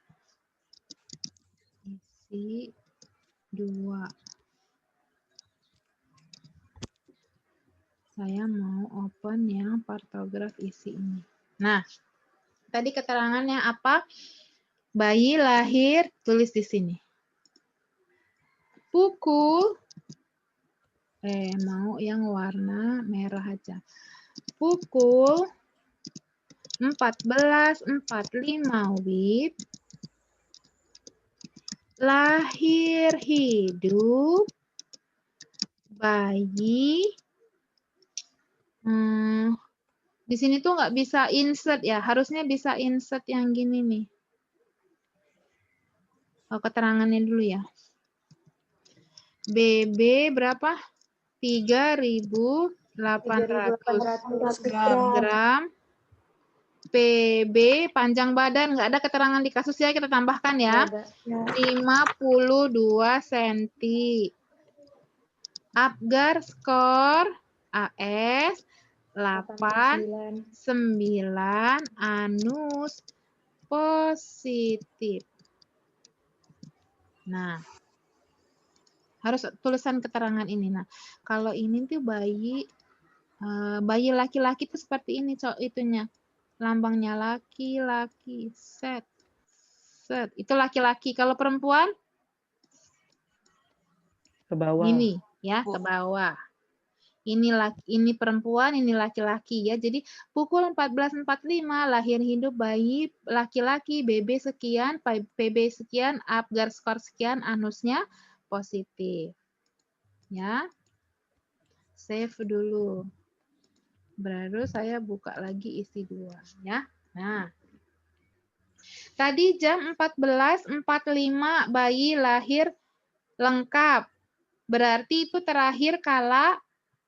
2. Saya mau open yang partograf isi ini. Nah, tadi keterangannya apa? Bayi lahir, tulis di sini. Pukul, mau yang warna merah aja. Pukul 14.45 WIB. Lahir hidup bayi. Di sini tuh nggak bisa insert ya, harusnya bisa insert yang gini nih. Oh, keterangannya dulu ya. BB berapa? 3.800 gram. PB panjang badan nggak ada keterangan di kasus ya, kita tambahkan ya. 52 cm. Apgar skor AS 8, 9, anus positif. Nah, harus tulisan keterangan ini. Nah, kalau ini tuh bayi laki-laki tuh seperti ini itunya. Lambangnya laki-laki, set. Itu laki-laki. Kalau perempuan? Ke bawah. Ini ya, ke bawah. Ini perempuan, ini laki-laki ya. Jadi pukul 14.45 lahir hidup bayi laki-laki, BB sekian, PB sekian, Apgar skor sekian, anusnya positif. Ya. Save dulu. Baru saya buka lagi isi 2 ya. Nah, tadi jam 14.45 bayi lahir lengkap. Berarti itu terakhir kala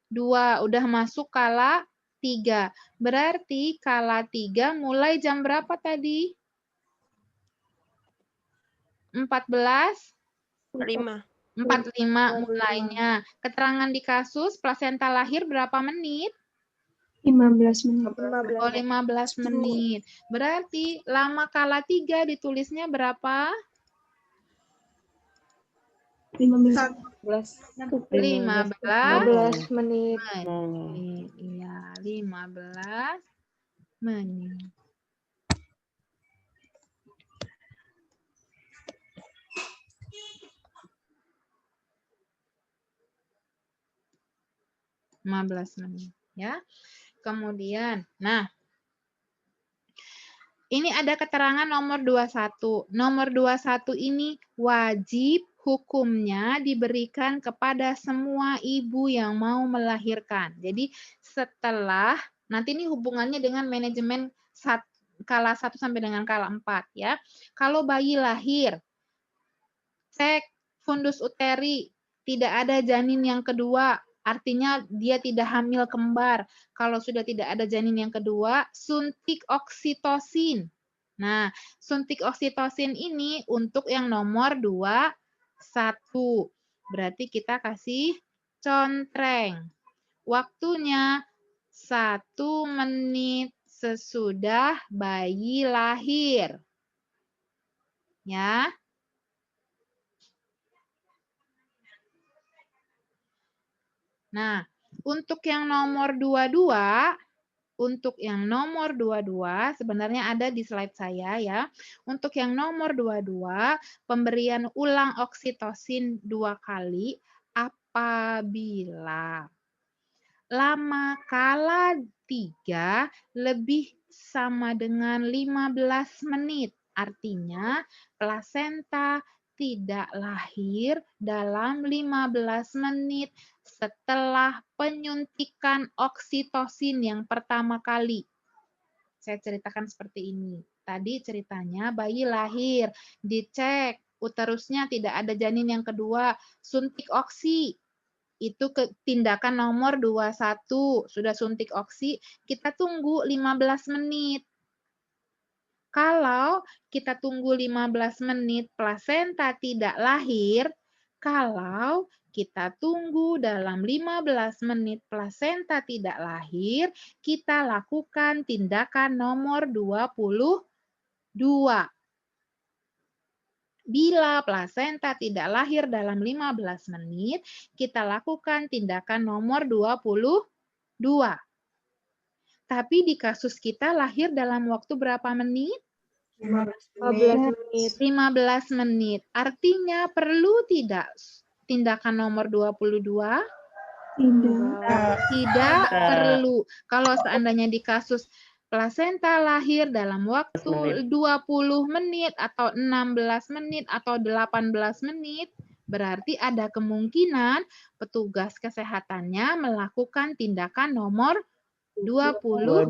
2, udah masuk kala 3. Berarti kala 3 mulai jam berapa tadi? 5. 45 mulainya. Keterangan di kasus plasenta lahir berapa menit? 15 menit. Oh, 15 menit. Berarti lama kala 3 ditulisnya berapa? 15 menit. Iya, 15 menit. menit ya. Kemudian, nah, ini ada keterangan nomor 21. Nomor 21 ini wajib hukumnya diberikan kepada semua ibu yang mau melahirkan. Jadi setelah, nanti ini hubungannya dengan manajemen kala 1 sampai dengan kala 4 ya. Kalau bayi lahir, cek fundus uteri, tidak ada janin yang kedua, artinya dia tidak hamil kembar. Kalau sudah tidak ada janin yang kedua, suntik oksitosin. Nah, suntik oksitosin ini untuk yang nomor 21. Berarti kita kasih contreng. Waktunya 1 menit sesudah bayi lahir. Ya. Nah, untuk yang nomor 22, sebenarnya ada di slide saya ya. Untuk yang nomor 22, pemberian ulang oksitosin 2 kali apabila lama kala 3 lebih sama dengan 15 menit. Artinya plasenta tidak lahir dalam 15 menit setelah penyuntikan oksitosin yang pertama kali. Saya ceritakan seperti ini. Tadi ceritanya bayi lahir, dicek uterusnya tidak ada janin yang kedua, suntik oksi. Itu tindakan nomor 21. Sudah suntik oksi, kita tunggu 15 menit. Kalau kita tunggu 15 menit plasenta tidak lahir, kalau kita tunggu dalam 15 menit plasenta tidak lahir, kita lakukan tindakan nomor 22. Bila plasenta tidak lahir dalam 15 menit, kita lakukan tindakan nomor 22. Tapi di kasus kita lahir dalam waktu berapa menit? 15 menit. Artinya perlu tidak tindakan nomor 22? Tidak perlu. Kalau seandainya di kasus plasenta lahir dalam waktu 20 menit atau 16 menit atau 18 menit, berarti ada kemungkinan petugas kesehatannya melakukan tindakan nomor 22.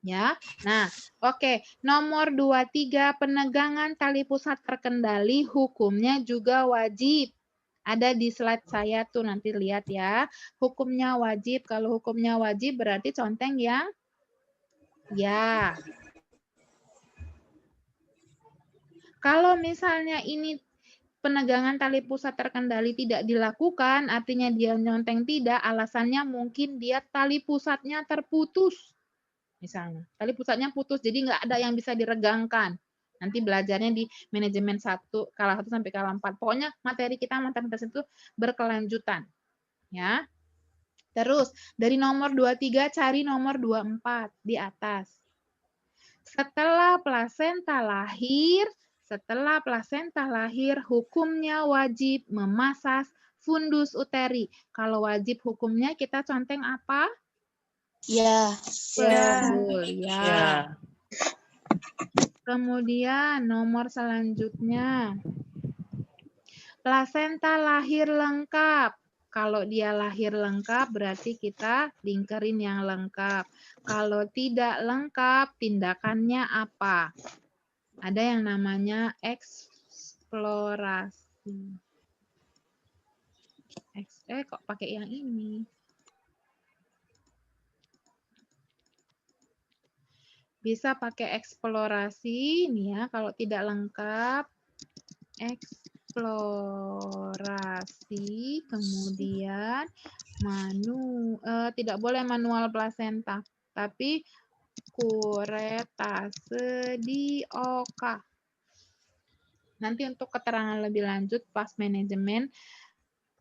Ya. Nah, oke. Nomor 23, penegangan tali pusat terkendali hukumnya juga wajib. Ada di slide saya tuh, nanti lihat ya. Hukumnya wajib. Kalau hukumnya wajib berarti conteng yang ya. Kalau misalnya ini penegangan tali pusat terkendali tidak dilakukan, artinya dia nyonteng tidak, alasannya mungkin dia tali pusatnya terputus. Misalnya, tali pusatnya putus, jadi nggak ada yang bisa diregangkan. Nanti belajarnya di manajemen 1, kala 1 sampai kala 4. Pokoknya materi kita matematis itu berkelanjutan. Ya. Terus, dari nomor 23 cari nomor 24 di atas. Setelah plasenta lahir, hukumnya wajib memasas fundus uteri. Kalau wajib hukumnya kita conteng apa? Ya. Betul, ya. Kemudian nomor selanjutnya. Plasenta lahir lengkap. Kalau dia lahir lengkap, berarti kita lingkarin yang lengkap. Kalau tidak lengkap, tindakannya apa? Ada yang namanya eksplorasi. Kok pakai yang ini? Bisa pakai eksplorasi, nih ya, kalau tidak lengkap, eksplorasi, kemudian tidak boleh manual plasenta, tapi kuretase di oka. Nanti untuk keterangan lebih lanjut pas manajemen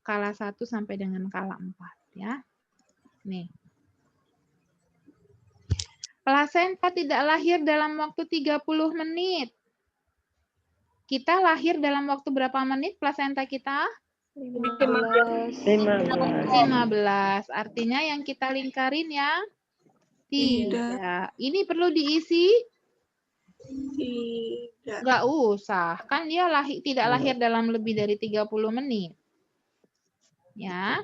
kala 1 sampai dengan kala 4 ya. Nih. Plasenta tidak lahir dalam waktu 30 menit. Kita lahir dalam waktu berapa menit plasenta kita? 15. 15. Artinya yang kita lingkarin yang 3. Ini perlu diisi? Tidak. Nggak usah. Kan dia tidak lahir dalam lebih dari 30 menit. Ya.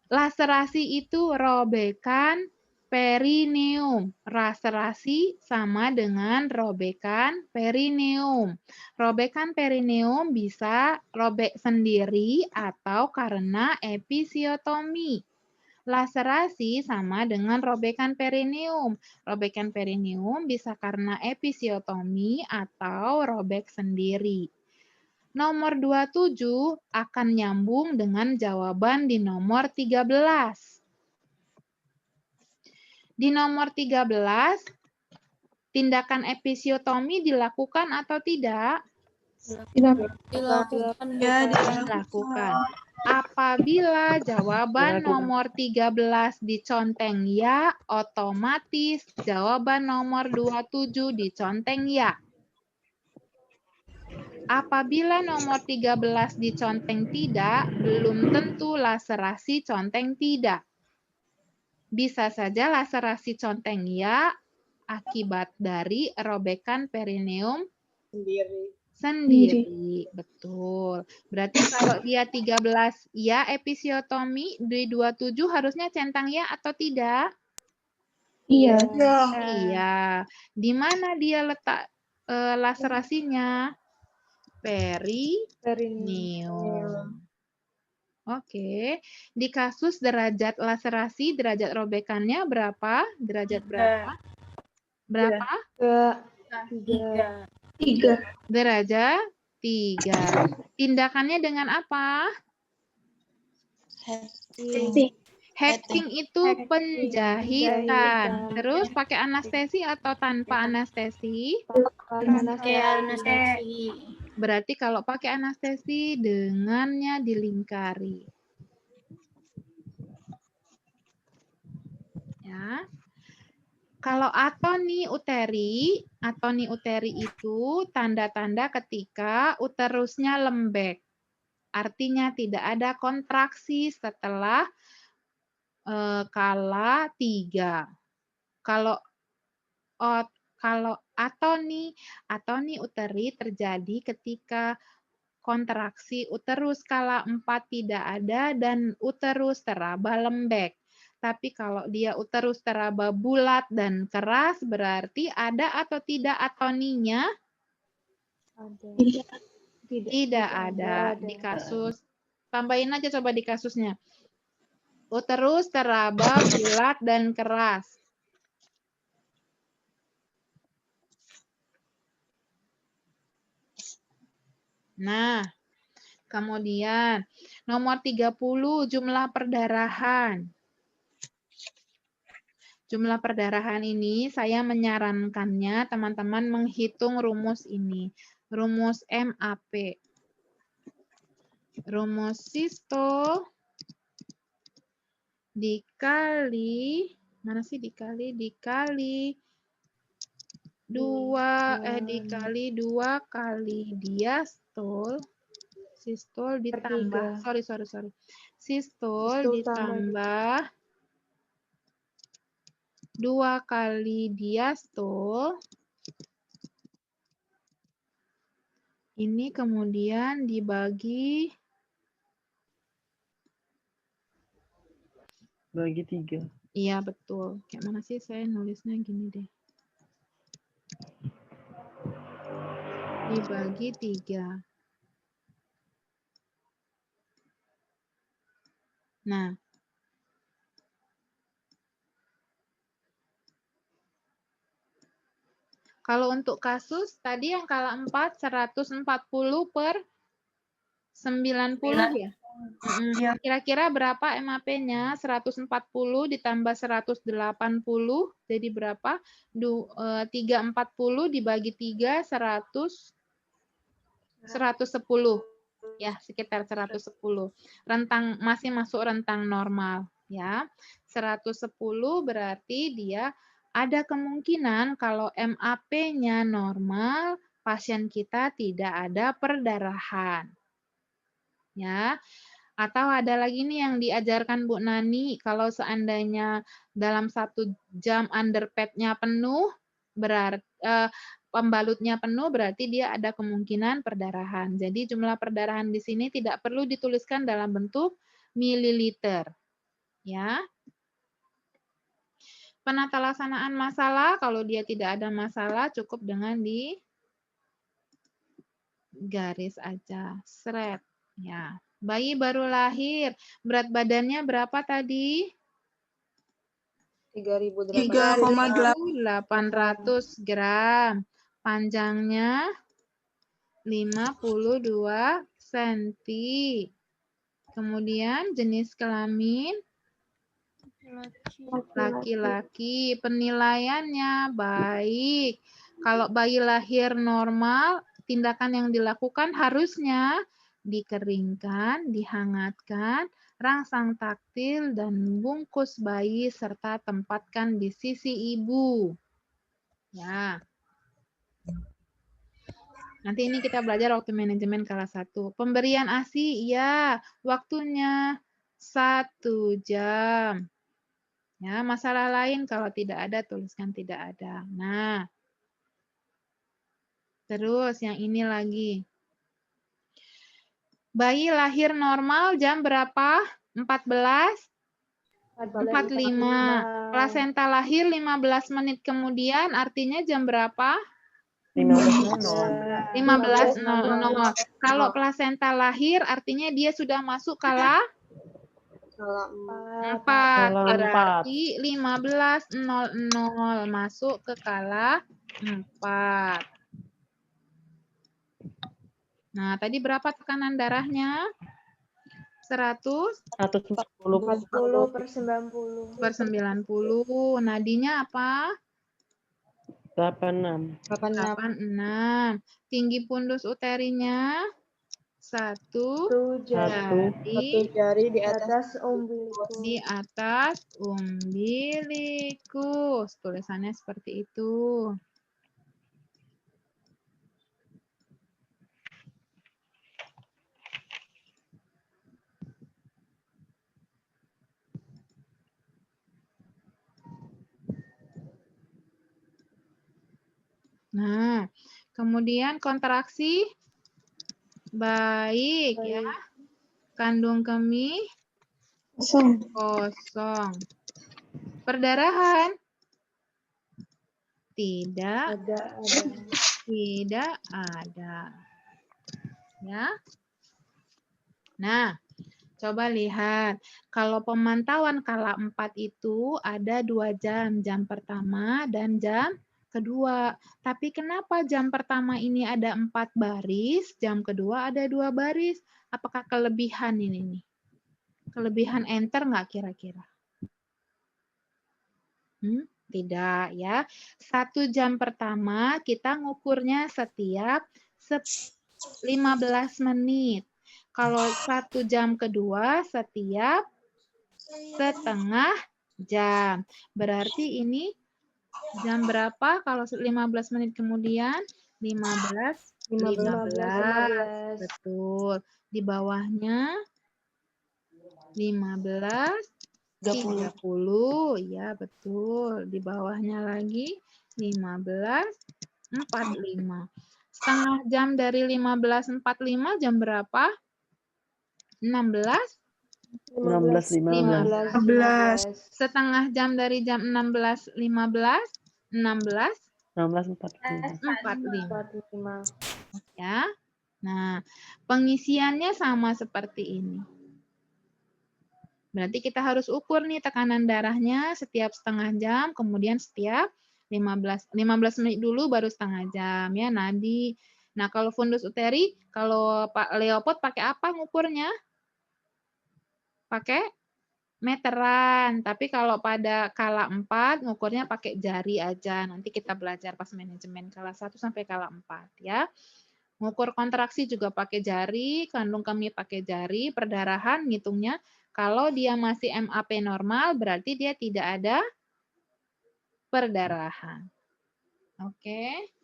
Laserasi itu robekan perineum. Laserasi sama dengan robekan perineum. Robekan perineum bisa robek sendiri atau karena episiotomi. Laserasi sama dengan robekan perineum. Robekan perineum bisa karena episiotomi atau robek sendiri. Nomor 27 akan nyambung dengan jawaban di nomor 13. Di nomor 13, tindakan episiotomi dilakukan atau tidak? Dilakukan. Apabila jawaban nomor 13 diconteng ya, otomatis jawaban nomor 27 diconteng ya. Apabila nomor 13 diconteng tidak, belum tentu laserasi conteng tidak. Bisa saja laserasi conteng ya akibat dari robekan perineum sendiri. Betul. Berarti kalau dia 13 ya episiotomi, di 27 harusnya centang ya atau tidak? Iya. Iya. Di mana dia letak laserasinya? Perineum. Oke. Di kasus derajat laserasi, derajat robekannya berapa? Derajat berapa? Berapa? 3. Derajat 3. Tindakannya dengan apa? Hacking itu penjahitan. Terus pakai anestesi atau tanpa anestesi? Berarti kalau pakai anestesi dengannya dilingkari. Ya. Kalau atoni uteri itu tanda-tanda ketika uterusnya lembek. Artinya tidak ada kontraksi setelah kala 3. Kalau atoni uteri terjadi ketika kontraksi uterus kala 4 tidak ada dan uterus teraba lembek. Tapi kalau dia uterus teraba bulat dan keras berarti ada atau tidak atoninya? Tidak ada. Di kasus, tambahin aja coba di kasusnya. Uterus teraba bulat dan keras. Nah, kemudian nomor 30 jumlah perdarahan. Jumlah perdarahan ini saya menyarankannya teman-teman menghitung rumus ini. Rumus MAP. Rumus sistol dikali, mana sih dikali? Dikali 2 kali diastol. Sistol ditambah, sorry. Sistol ditambah 2 kali diastol. Ini kemudian dibagi Bagi 3. Iya, betul. Kayak mana sih saya nulisnya gini deh. Dibagi 3. Nah, kalau untuk kasus tadi yang kala 4 140 per 90 ya. Kira-kira berapa MAP-nya? 140 ditambah 180 jadi berapa? 340 dibagi 3 110. Ya, sekitar 110. Rentang masih masuk rentang normal ya. 110 berarti dia ada kemungkinan kalau MAP-nya normal, pasien kita tidak ada perdarahan. Ya. Atau ada lagi nih yang diajarkan Bu Nani, kalau seandainya dalam 1 jam underpad-nya penuh, berarti pembalutnya penuh, berarti dia ada kemungkinan perdarahan. Jadi jumlah perdarahan di sini tidak perlu dituliskan dalam bentuk mililiter. Ya. Penata laksanaan masalah, kalau dia tidak ada masalah, cukup dengan di garis aja, seret. Ya. Bayi baru lahir, berat badannya berapa tadi? 3.800 gram. Panjangnya 52 cm. Kemudian jenis kelamin laki-laki. Penilaiannya baik. Kalau bayi lahir normal, tindakan yang dilakukan harusnya dikeringkan, dihangatkan, rangsang taktil, dan bungkus bayi serta tempatkan di sisi ibu. Ya. Nanti ini kita belajar waktu manajemen kelas 1. Pemberian ASI, ya, waktunya 1 jam. Ya, masalah lain kalau tidak ada, tuliskan tidak ada. Nah, terus yang ini lagi. Bayi lahir normal jam berapa? 45. Plasenta lahir 15 menit kemudian, artinya jam berapa? 15.00. Kalau plasenta lahir, artinya dia sudah masuk kala 4. Berarti 15.00 masuk ke kala 4. Nah, tadi berapa tekanan darahnya? 140/90. Nadinya apa? 86. 86. Tinggi fundus uterinya 1 jari di atas umbilikus. Tulisannya seperti itu. Nah, kemudian kontraksi baik ya. Kandung kemih kosong. Perdarahan tidak ada. Ya. Nah, coba lihat. Kalau pemantauan kala 4 itu ada 2 jam. Jam pertama dan jam kedua. Tapi kenapa jam pertama ini ada 4 baris, jam kedua ada 2 baris? Apakah kelebihan ini nih? Kelebihan enter nggak kira-kira? Tidak ya. 1 jam pertama kita ngukurnya setiap 15 menit. Kalau 1 jam kedua setiap setengah jam. Berarti ini jam berapa kalau 15 menit kemudian? 15. Betul. Di bawahnya 15.30. Ya, betul. Di bawahnya lagi 15.45. Setengah jam dari 15.45 jam berapa? 16.30. 16.15. 15. Setengah jam dari jam 16.15, 16.45. 16.45. Ya. Nah, pengisiannya sama seperti ini. Berarti kita harus ukur nih tekanan darahnya setiap setengah jam, kemudian setiap 15 menit dulu baru setengah jam ya nadi. Nah, kalau fundus uteri, kalau Pak Leopold pakai apa ngukurnya? Pakai meteran, tapi kalau pada kala 4 ngukurnya pakai jari aja. Nanti kita belajar pas manajemen kala 1 sampai kala 4 ya. Ngukur kontraksi juga pakai jari, kandung kemih pakai jari, perdarahan ngitungnya. Kalau dia masih MAP normal, berarti dia tidak ada perdarahan. Oke.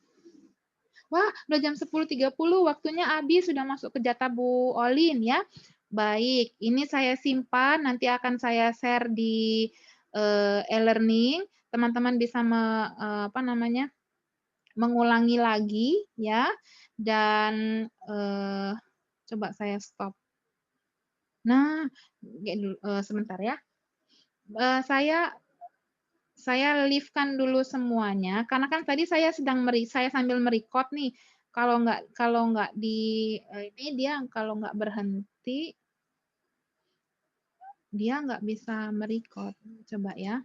Wah, udah jam 10.30, waktunya habis, sudah masuk ke jatah Bu Olin ya. Baik, ini saya simpan, nanti akan saya share di e-learning. Teman-teman bisa mengulangi lagi ya. Dan coba saya stop. Nah, sebentar ya. Saya live-kan dulu semuanya karena kan tadi saya saya sambil merecord nih. Kalau nggak di ini dia kalau nggak berhenti dia nggak bisa merecord. Coba ya.